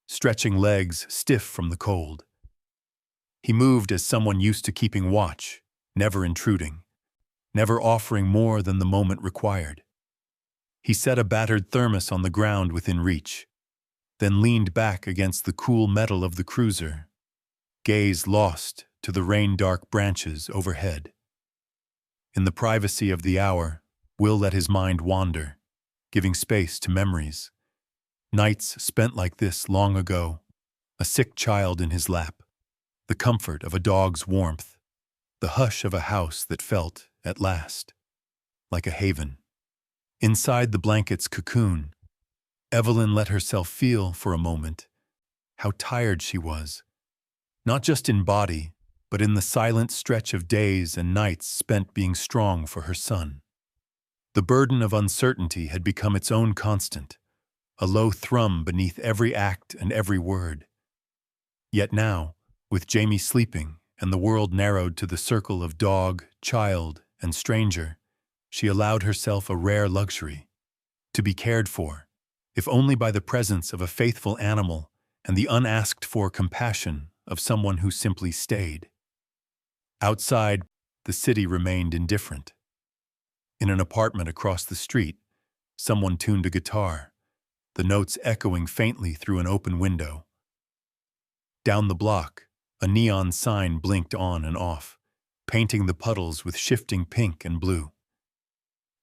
Speaker 1: stretching legs stiff from the cold. He moved as someone used to keeping watch, never intruding, never offering more than the moment required. He set a battered thermos on the ground within reach, then leaned back against the cool metal of the cruiser, gaze lost to the rain-dark branches overhead. In the privacy of the hour, Will let his mind wander, giving space to memories. Nights spent like this long ago, a sick child in his lap, the comfort of a dog's warmth, the hush of a house that felt, at last, like a haven. Inside the blanket's cocoon, Evelyn let herself feel for a moment how tired she was, not just in body, but in the silent stretch of days and nights spent being strong for her son. The burden of uncertainty had become its own constant, a low thrum beneath every act and every word. Yet now, with Jamie sleeping and the world narrowed to the circle of dog, child, and stranger, she allowed herself a rare luxury, to be cared for, if only by the presence of a faithful animal and the unasked-for compassion of someone who simply stayed. Outside, the city remained indifferent. In an apartment across the street, someone tuned a guitar, the notes echoing faintly through an open window. Down the block, a neon sign blinked on and off, painting the puddles with shifting pink and blue.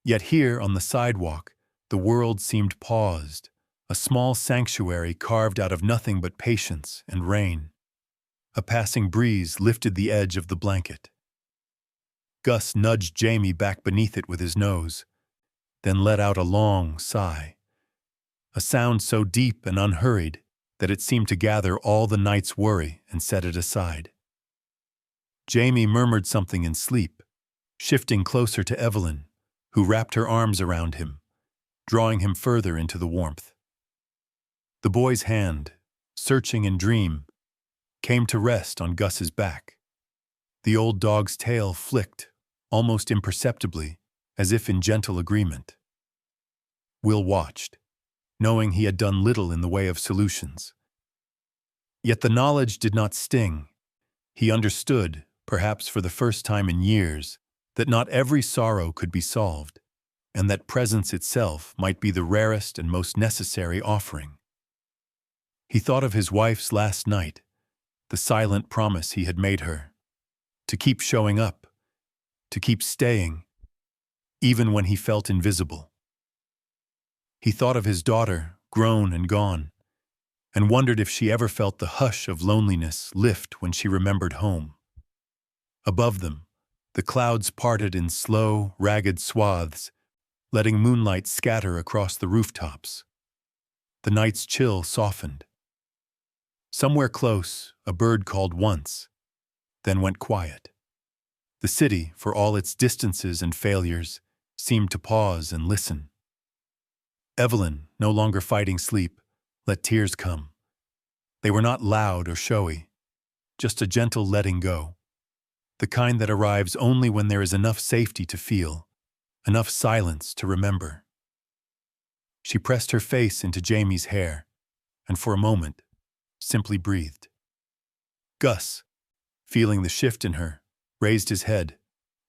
Speaker 1: Yet here on the sidewalk, the world seemed paused, a small sanctuary carved out of nothing but patience and rain. A passing breeze lifted the edge of the blanket. Gus nudged Jamie back beneath it with his nose, then let out a long sigh, a sound so deep and unhurried that it seemed to gather all the night's worry and set it aside. Jamie murmured something in sleep, shifting closer to Evelyn, who wrapped her arms around him, drawing him further into the warmth. The boy's hand, searching in dream, came to rest on Gus's back. The old dog's tail flicked, almost imperceptibly, as if in gentle agreement. Will watched, knowing he had done little in the way of solutions. Yet the knowledge did not sting. He understood, perhaps for the first time in years, that not every sorrow could be solved, and that presence itself might be the rarest and most necessary offering. He thought of his wife's last night, the silent promise he had made her, to keep showing up, to keep staying, even when he felt invisible. He thought of his daughter, grown and gone, and wondered if she ever felt the hush of loneliness lift when she remembered home. Above them, the clouds parted in slow, ragged swaths, letting moonlight scatter across the rooftops. The night's chill softened. Somewhere close, a bird called once, then went quiet. The city, for all its distances and failures, seemed to pause and listen. Evelyn, no longer fighting sleep, let tears come. They were not loud or showy, just a gentle letting go, the kind that arrives only when there is enough safety to feel, enough silence to remember. She pressed her face into Jamie's hair, and for a moment, simply breathed. Gus, feeling the shift in her, raised his head,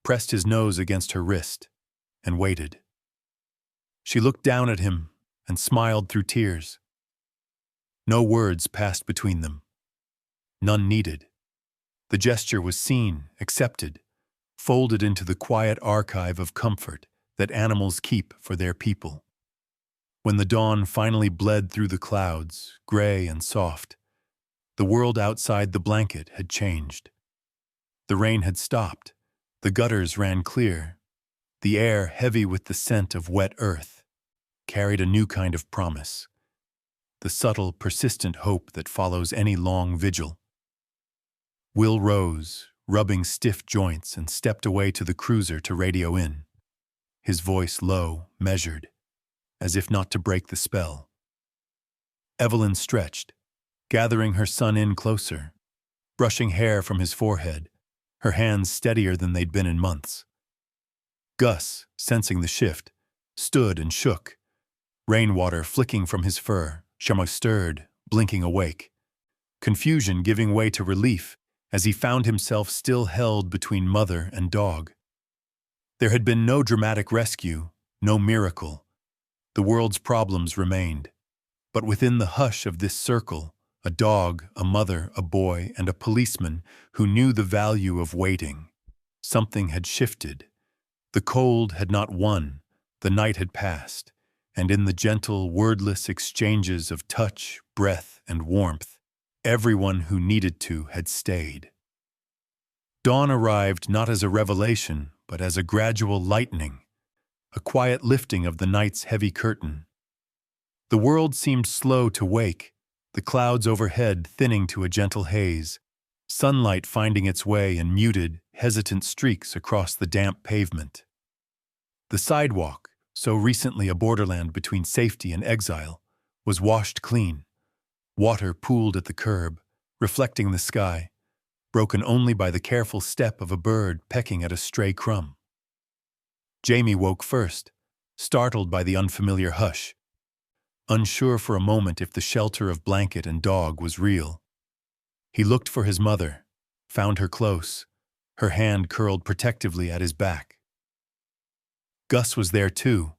Speaker 1: pressed his nose against her wrist, and waited. She looked down at him and smiled through tears. No words passed between them. None needed. The gesture was seen, accepted, folded into the quiet archive of comfort that animals keep for their people. When the dawn finally bled through the clouds, gray and soft, the world outside the blanket had changed. The rain had stopped, the gutters ran clear, the air, heavy with the scent of wet earth, carried a new kind of promise, the subtle, persistent hope that follows any long vigil. Will rose, rubbing stiff joints, and stepped away to the cruiser to radio in, his voice low, measured, as if not to break the spell. Evelyn stretched, gathering her son in closer, brushing hair from his forehead, her hands steadier than they'd been in months. Gus, sensing the shift, stood and shook, rainwater flicking from his fur. Shamo stirred, blinking awake, confusion giving way to relief as he found himself still held between mother and dog. There had been no dramatic rescue, no miracle. The world's problems remained. But within the hush of this circle, a dog, a mother, a boy, and a policeman who knew the value of waiting. Something had shifted. The cold had not won, the night had passed, and in the gentle, wordless exchanges of touch, breath, and warmth, everyone who needed to had stayed. Dawn arrived not as a revelation, but as a gradual lightening, a quiet lifting of the night's heavy curtain. The world seemed slow to wake, the clouds overhead thinning to a gentle haze, sunlight finding its way in muted, hesitant streaks across the damp pavement. The sidewalk, so recently a borderland between safety and exile, was washed clean. Water pooled at the curb, reflecting the sky, broken only by the careful step of a bird pecking at a stray crumb. Jamie woke first, startled by the unfamiliar hush, unsure for a moment if the shelter of blanket and dog was real. He looked for his mother, found her close, her hand curled protectively at his back. Gus was there too,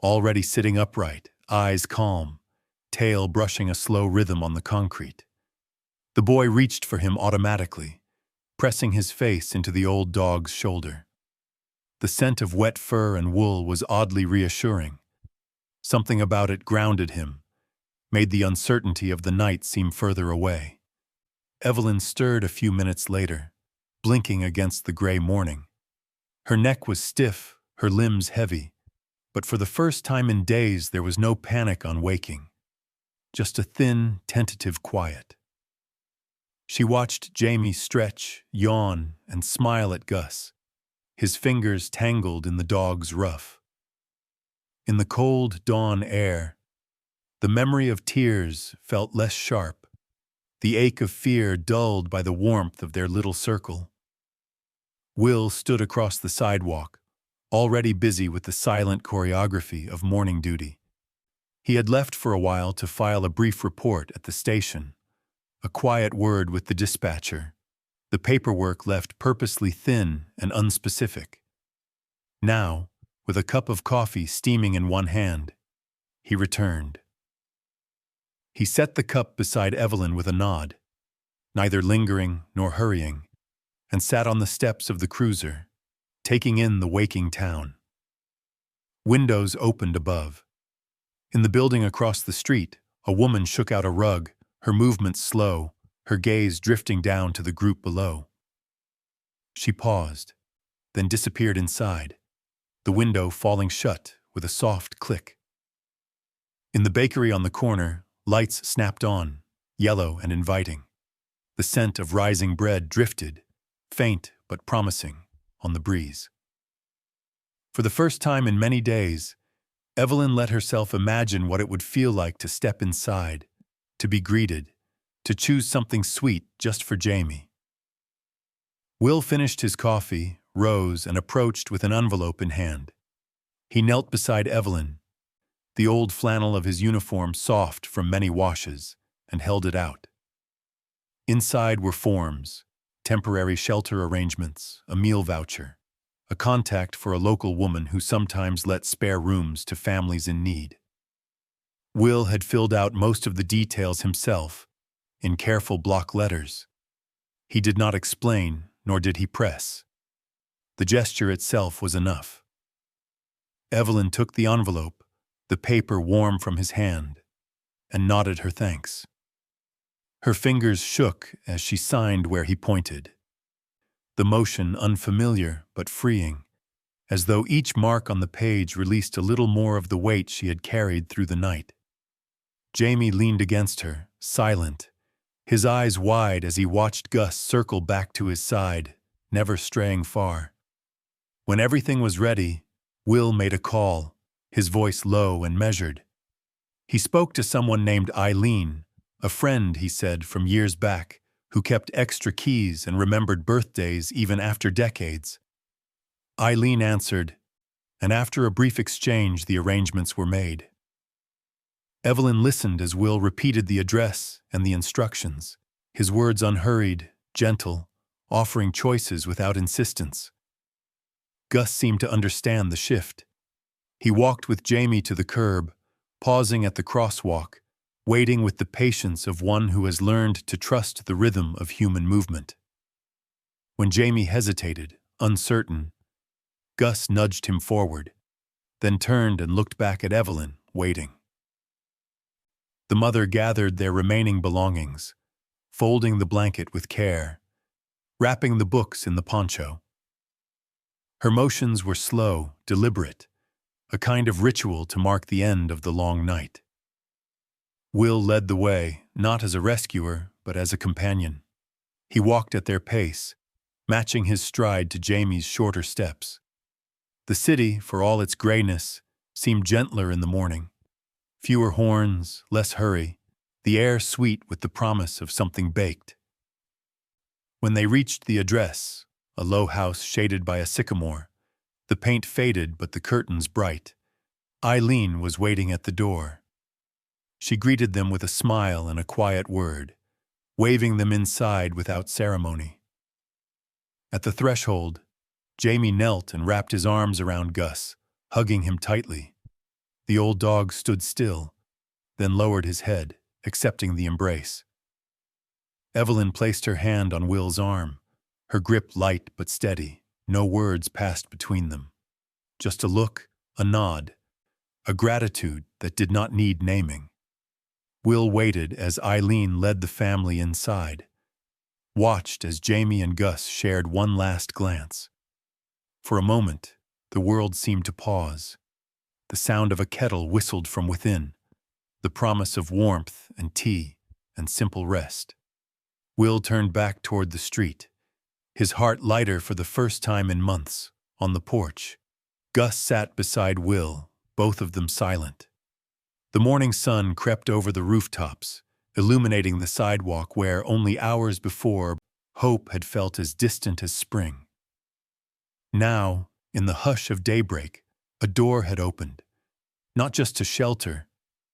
Speaker 1: already sitting upright, eyes calm, tail brushing a slow rhythm on the concrete. The boy reached for him automatically, pressing his face into the old dog's shoulder. The scent of wet fur and wool was oddly reassuring. Something about it grounded him, made the uncertainty of the night seem further away. Evelyn stirred a few minutes later, blinking against the gray morning. Her neck was stiff, her limbs heavy, but for the first time in days there was no panic on waking, just a thin, tentative quiet. She watched Jamie stretch, yawn, and smile at Gus, his fingers tangled in the dog's ruff. In the cold dawn air, the memory of tears felt less sharp, the ache of fear dulled by the warmth of their little circle. Will stood across the sidewalk, already busy with the silent choreography of morning duty. He had left for a while to file a brief report at the station, a quiet word with the dispatcher, the paperwork left purposely thin and unspecific. Now, with a cup of coffee steaming in one hand, he returned. He set the cup beside Evelyn with a nod, neither lingering nor hurrying, and sat on the steps of the cruiser, taking in the waking town. Windows opened above. In the building across the street, a woman shook out a rug, her movements slow, her gaze drifting down to the group below. She paused, then disappeared inside, the window falling shut with a soft click. In the bakery on the corner, lights snapped on, yellow and inviting. The scent of rising bread drifted, faint but promising, on the breeze. For the first time in many days, Evelyn let herself imagine what it would feel like to step inside, to be greeted, to choose something sweet just for Jamie. Will finished his coffee, rose, and approached with an envelope in hand. He knelt beside Evelyn, the old flannel of his uniform soft from many washes, and held it out. Inside were forms, temporary shelter arrangements, a meal voucher, a contact for a local woman who sometimes let spare rooms to families in need. Will had filled out most of the details himself, in careful block letters. He did not explain, nor did he press. The gesture itself was enough. Evelyn took the envelope, the paper warm from his hand, and nodded her thanks. Her fingers shook as she signed where he pointed. The motion unfamiliar but freeing, as though each mark on the page released a little more of the weight she had carried through the night. Jamie leaned against her, silent, his eyes wide as he watched Gus circle back to his side, never straying far. When everything was ready, Will made a call, his voice low and measured. He spoke to someone named Eileen, a friend, he said, from years back, who kept extra keys and remembered birthdays even after decades. Eileen answered, and after a brief exchange, the arrangements were made. Evelyn listened as Will repeated the address and the instructions, his words unhurried, gentle, offering choices without insistence. Gus seemed to understand the shift. He walked with Jamie to the curb, pausing at the crosswalk, waiting with the patience of one who has learned to trust the rhythm of human movement. When Jamie hesitated, uncertain, Gus nudged him forward, then turned and looked back at Evelyn, waiting. The mother gathered their remaining belongings, folding the blanket with care, wrapping the books in the poncho. Her motions were slow, deliberate, a kind of ritual to mark the end of the long night. Will led the way, not as a rescuer, but as a companion. He walked at their pace, matching his stride to Jamie's shorter steps. The city, for all its grayness, seemed gentler in the morning. Fewer horns, less hurry, the air sweet with the promise of something baked. When they reached the address, a low house shaded by a sycamore, the paint faded but the curtains bright, Eileen was waiting at the door. She greeted them with a smile and a quiet word, waving them inside without ceremony. At the threshold, Jamie knelt and wrapped his arms around Gus, hugging him tightly. The old dog stood still, then lowered his head, accepting the embrace. Evelyn placed her hand on Will's arm, her grip light but steady. No words passed between them. Just a look, a nod, a gratitude that did not need naming. Will waited as Eileen led the family inside, watched as Jamie and Gus shared one last glance. For a moment, the world seemed to pause. The sound of a kettle whistled from within, the promise of warmth and tea and simple rest. Will turned back toward the street, his heart lighter for the first time in months, on the porch. Gus sat beside Will, both of them silent. The morning sun crept over the rooftops, illuminating the sidewalk where, only hours before, hope had felt as distant as spring. Now, in the hush of daybreak, a door had opened, not just to shelter,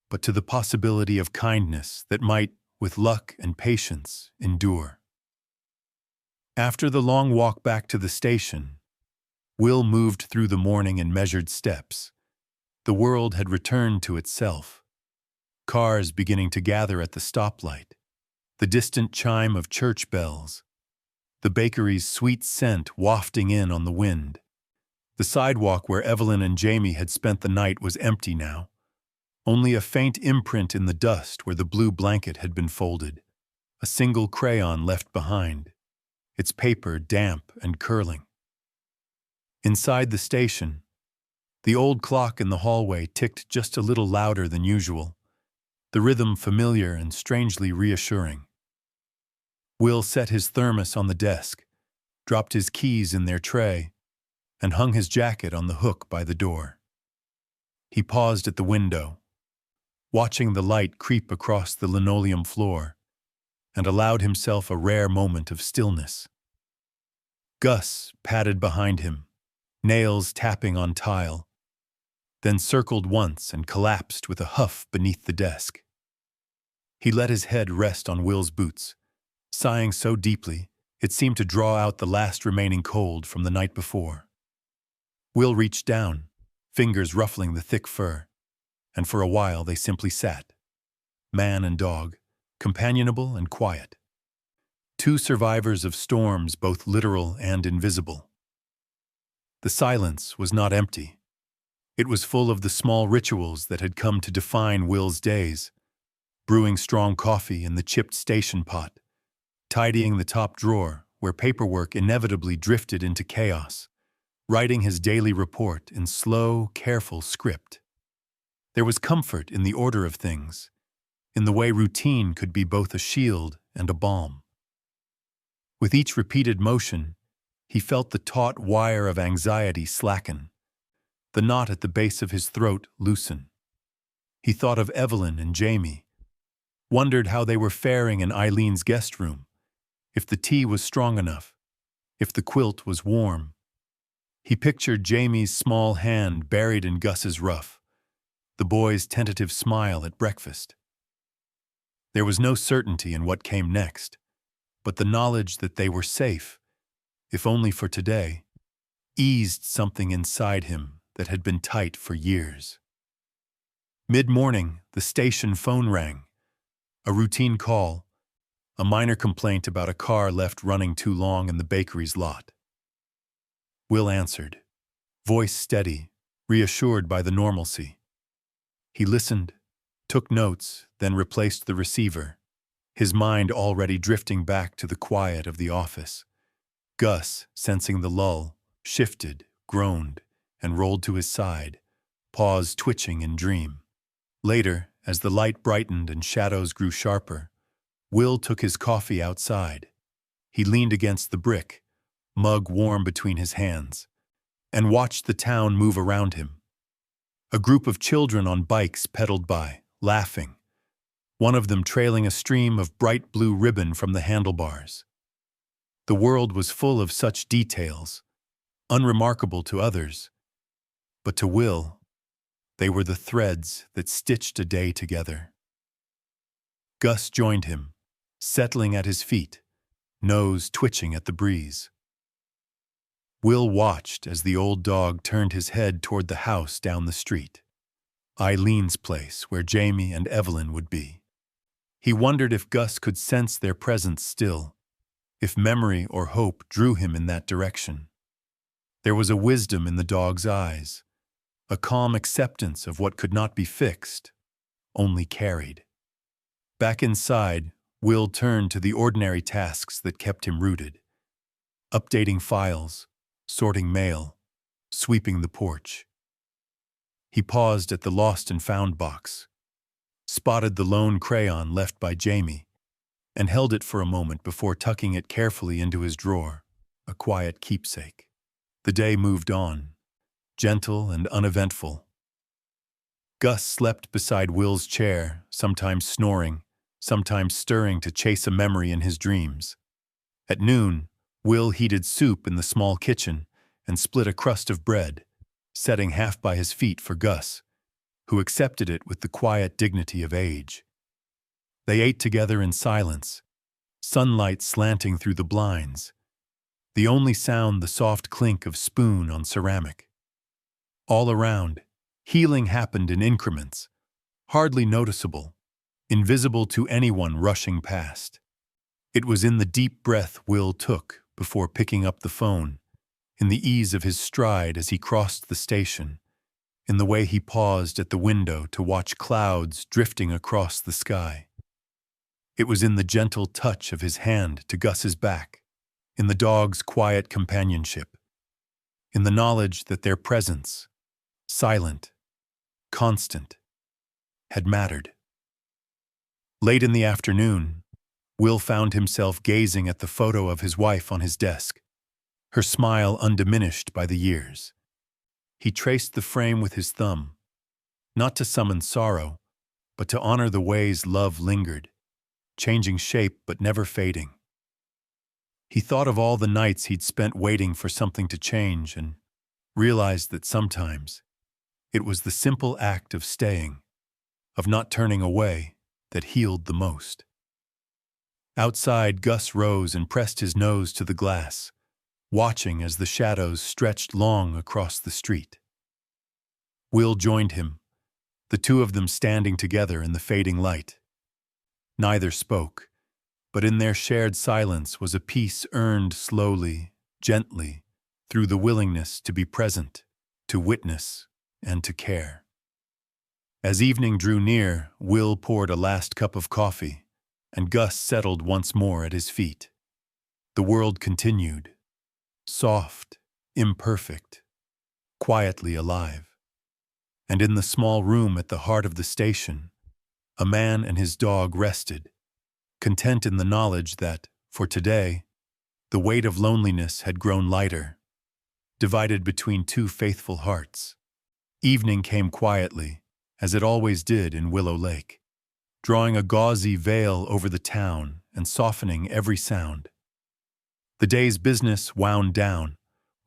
Speaker 1: but to the possibility of kindness that might, with luck and patience, endure. After the long walk back to the station, Will moved through the morning in measured steps. The world had returned to itself. Cars beginning to gather at the stoplight, the distant chime of church bells, the bakery's sweet scent wafting in on the wind. The sidewalk where Evelyn and Jamie had spent the night was empty now. Only a faint imprint in the dust where the blue blanket had been folded, a single crayon left behind, its paper damp and curling. Inside the station, the old clock in the hallway ticked just a little louder than usual, the rhythm familiar and strangely reassuring. Will set his thermos on the desk, dropped his keys in their tray, and hung his jacket on the hook by the door. He paused at the window, watching the light creep across the linoleum floor, and allowed himself a rare moment of stillness. Gus padded behind him, nails tapping on tile, then circled once and collapsed with a huff beneath the desk. He let his head rest on Will's boots, sighing so deeply it seemed to draw out the last remaining cold from the night before. Will reached down, fingers ruffling the thick fur, and for a while they simply sat, man and dog, companionable and quiet. Two survivors of storms both literal and invisible. The silence was not empty. It was full of the small rituals that had come to define Will's days: brewing strong coffee in the chipped station pot, tidying the top drawer where paperwork inevitably drifted into chaos, writing his daily report in slow, careful script. There was comfort in the order of things, in the way routine could be both a shield and a balm. With each repeated motion, he felt the taut wire of anxiety slacken, the knot at the base of his throat loosen. He thought of Evelyn and Jamie, wondered how they were faring in Eileen's guest room, if the tea was strong enough, if the quilt was warm. He pictured Jamie's small hand buried in Gus's ruff, the boy's tentative smile at breakfast. There was no certainty in what came next, but the knowledge that they were safe, if only for today, eased something inside him that had been tight for years. Mid-morning, the station phone rang. A routine call, a minor complaint about a car left running too long in the bakery's lot. Will answered, voice steady, reassured by the normalcy. He listened, took notes, then replaced the receiver, his mind already drifting back to the quiet of the office. Gus, sensing the lull, shifted, groaned, and rolled to his side, paws twitching in dream. Later, as the light brightened and shadows grew sharper, Will took his coffee outside. He leaned against the brick, mug warm between his hands, and watched the town move around him. A group of children on bikes pedaled by, laughing, one of them trailing a stream of bright blue ribbon from the handlebars. The world was full of such details, unremarkable to others, but to Will, they were the threads that stitched a day together. Gus joined him, settling at his feet, nose twitching at the breeze. Will watched as the old dog turned his head toward the house down the street, Eileen's place where Jamie and Evelyn would be. He wondered if Gus could sense their presence still, if memory or hope drew him in that direction. There was a wisdom in the dog's eyes, a calm acceptance of what could not be fixed, only carried. Back inside, Will turned to the ordinary tasks that kept him rooted. Updating files, sorting mail, sweeping the porch. He paused at the lost and found box, spotted the lone crayon left by Jamie, and held it for a moment before tucking it carefully into his drawer, a quiet keepsake. The day moved on, gentle and uneventful. Gus slept beside Will's chair, sometimes snoring, sometimes stirring to chase a memory in his dreams. At noon, Will heated soup in the small kitchen and split a crust of bread, setting half by his feet for Gus, who accepted it with the quiet dignity of age. They ate together in silence, sunlight slanting through the blinds, the only sound the soft clink of spoon on ceramic. All around, healing happened in increments, hardly noticeable, invisible to anyone rushing past. It was in the deep breath Will took before picking up the phone, in the ease of his stride as he crossed the station, in the way he paused at the window to watch clouds drifting across the sky. It was in the gentle touch of his hand to Gus's back, in the dog's quiet companionship, in the knowledge that their presence, silent, constant, had mattered. Late in the afternoon, Will found himself gazing at the photo of his wife on his desk, her smile undiminished by the years. He traced the frame with his thumb, not to summon sorrow, but to honor the ways love lingered, changing shape but never fading. He thought of all the nights he'd spent waiting for something to change and realized that sometimes it was the simple act of staying, of not turning away, that healed the most. Outside, Gus rose and pressed his nose to the glass, watching as the shadows stretched long across the street. Will joined him, the two of them standing together in the fading light. Neither spoke, but in their shared silence was a peace earned slowly, gently, through the willingness to be present, to witness, and to care. As evening drew near, Will poured a last cup of coffee, and Gus settled once more at his feet. The world continued, soft, imperfect, quietly alive. And in the small room at the heart of the station, a man and his dog rested, content in the knowledge that, for today, the weight of loneliness had grown lighter, divided between two faithful hearts. Evening came quietly, as it always did in Willow Lake, drawing a gauzy veil over the town and softening every sound. The day's business wound down,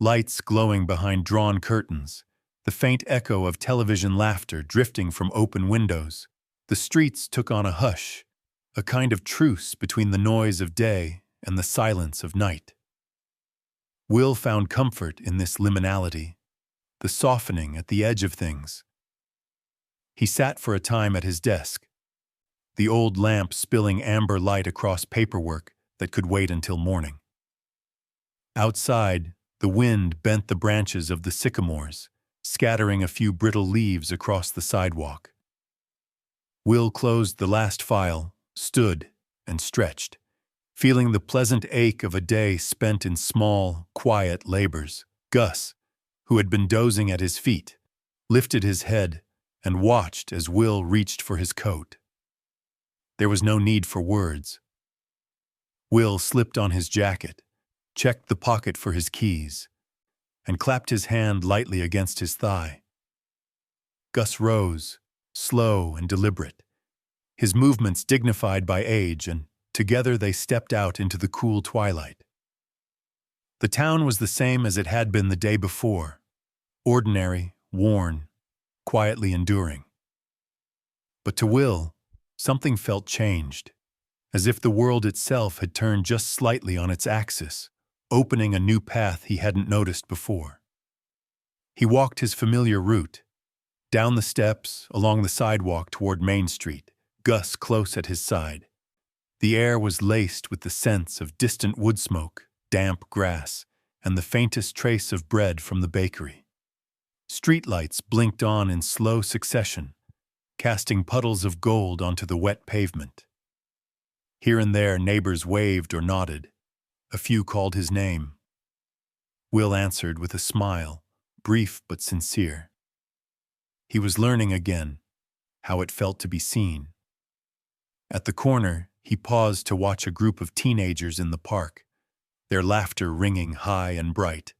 Speaker 1: lights glowing behind drawn curtains, the faint echo of television laughter drifting from open windows. The streets took on a hush, a kind of truce between the noise of day and the silence of night. Will found comfort in this liminality, the softening at the edge of things. He sat for a time at his desk, the old lamp spilling amber light across paperwork that could wait until morning. Outside, the wind bent the branches of the sycamores, scattering a few brittle leaves across the sidewalk. Will closed the last file, stood, and stretched, feeling the pleasant ache of a day spent in small, quiet labors. Gus, who had been dozing at his feet, lifted his head and watched as Will reached for his coat. There was no need for words. Will slipped on his jacket, checked the pocket for his keys, and clapped his hand lightly against his thigh. Gus rose, slow and deliberate, his movements dignified by age, and together they stepped out into the cool twilight. The town was the same as it had been the day before, ordinary, worn, quietly enduring. But to Will, something felt changed, as if the world itself had turned just slightly on its axis, opening a new path he hadn't noticed before. He walked his familiar route, down the steps, along the sidewalk toward Main Street, Gus close at his side. The air was laced with the scents of distant wood smoke, damp grass, and the faintest trace of bread from the bakery. Streetlights blinked on in slow succession, casting puddles of gold onto the wet pavement. Here and there neighbors waved or nodded. A few called his name. Will answered with a smile, brief but sincere. He was learning again how it felt to be seen. At the corner, he paused to watch a group of teenagers in the park, their laughter ringing high and bright,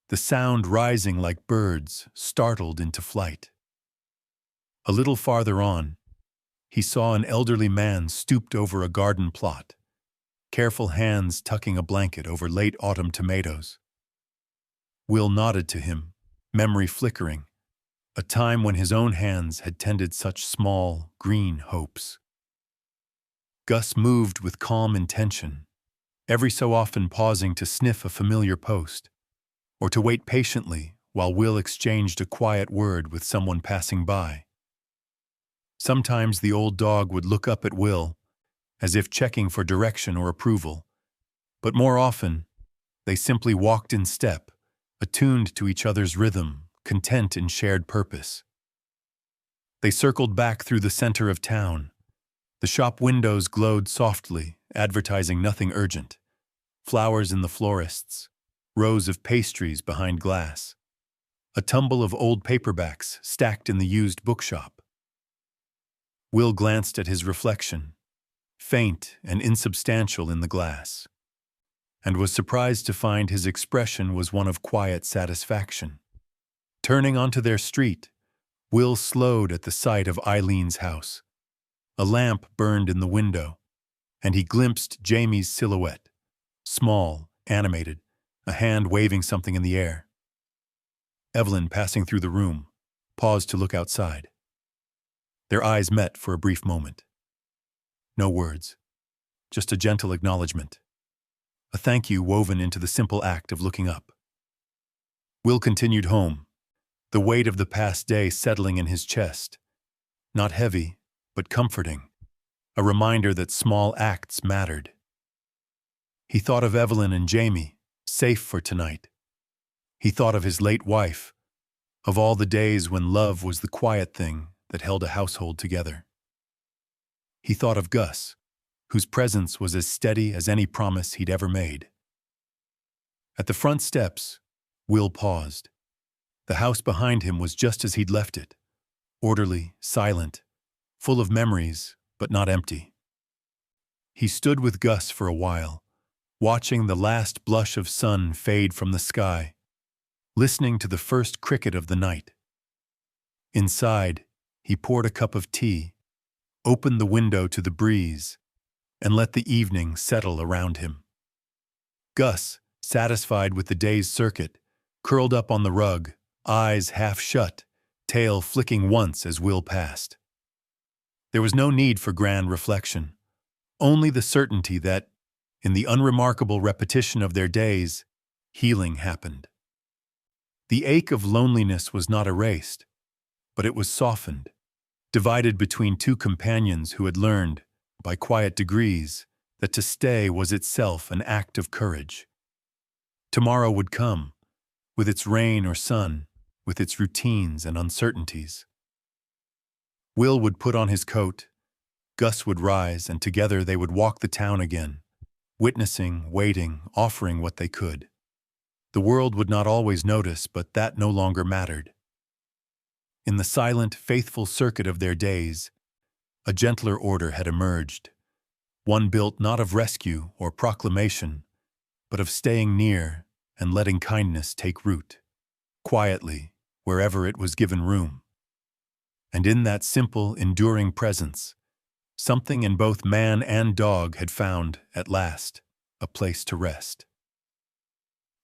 Speaker 1: the sound rising like birds startled into flight. A little farther on, he saw an elderly man stooped over a garden plot, careful hands tucking a blanket over late autumn tomatoes. Will nodded to him, memory flickering, a time when his own hands had tended such small, green hopes. Gus moved with calm intention, every so often pausing to sniff a familiar post, or to wait patiently while Will exchanged a quiet word with someone passing by. Sometimes the old dog would look up at Will, as if checking for direction or approval, but more often, they simply walked in step, attuned to each other's rhythm, content in shared purpose. They circled back through the center of town. The shop windows glowed softly, advertising nothing urgent. Flowers in the florists, rows of pastries behind glass, a tumble of old paperbacks stacked in the used bookshop. Will glanced at his reflection, faint and insubstantial in the glass, and was surprised to find his expression was one of quiet satisfaction. Turning onto their street, Will slowed at the sight of Eileen's house, A lamp burned in the window, and he glimpsed Jamie's silhouette, small, animated, a hand waving something in the air. Evelyn, passing through the room, paused to look outside. Their eyes met for a brief moment. No words, just a gentle acknowledgement, a thank you woven into the simple act of looking up. Will continued home, the weight of the past day settling in his chest, not heavy, but comforting, a reminder that small acts mattered. He thought of Evelyn and Jamie, safe for tonight. He thought of his late wife, of all the days when love was the quiet thing that held a household together. He thought of Gus, whose presence was as steady as any promise he'd ever made. At the front steps, Will paused. The house behind him was just as he'd left it, orderly, silent, full of memories, but not empty. He stood with Gus for a while, watching the last blush of sun fade from the sky, listening to the first cricket of the night. Inside, he poured a cup of tea, opened the window to the breeze, and let the evening settle around him. Gus, satisfied with the day's circuit, curled up on the rug, eyes half shut, tail flicking once as Will passed. There was no need for grand reflection, only the certainty that, in the unremarkable repetition of their days, healing happened. The ache of loneliness was not erased, but it was softened, divided between two companions who had learned, by quiet degrees, that to stay was itself an act of courage. Tomorrow would come, with its rain or sun, with its routines and uncertainties. Will would put on his coat, Gus would rise, and together they would walk the town again, witnessing, waiting, offering what they could. The world would not always notice, but that no longer mattered. In the silent, faithful circuit of their days, a gentler order had emerged, one built not of rescue or proclamation, but of staying near and letting kindness take root, quietly, wherever it was given room. And in that simple, enduring presence, something in both man and dog had found, at last, a place to rest.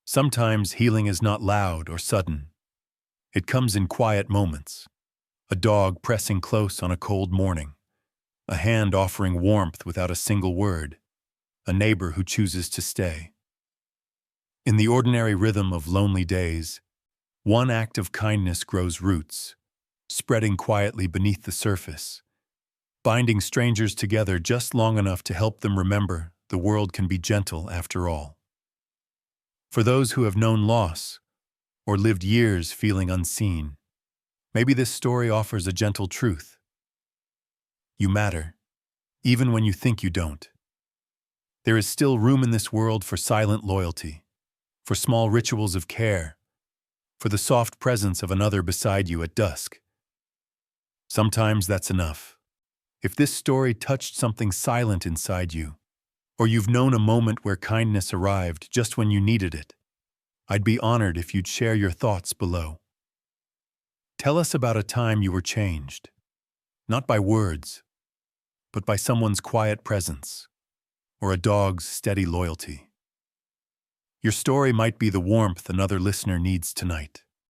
Speaker 1: Sometimes healing is not loud or sudden. It comes in quiet moments, a dog pressing close on a cold morning, a hand offering warmth without a single word, a neighbor who chooses to stay. In the ordinary rhythm of lonely days, one act of kindness grows roots, spreading quietly beneath the surface, binding strangers together just long enough to help them remember the world can be gentle after all. For those who have known loss, or lived years feeling unseen, maybe this story offers a gentle truth. You matter, even when you think you don't. There is still room in this world for silent loyalty, for small rituals of care, for the soft presence of another beside you at dusk. Sometimes that's enough. If this story touched something silent inside you, or you've known a moment where kindness arrived just when you needed it, I'd be honored if you'd share your thoughts below. Tell us about a time you were changed, not by words, but by someone's quiet presence, or a dog's steady loyalty. Your story might be the warmth another listener needs tonight.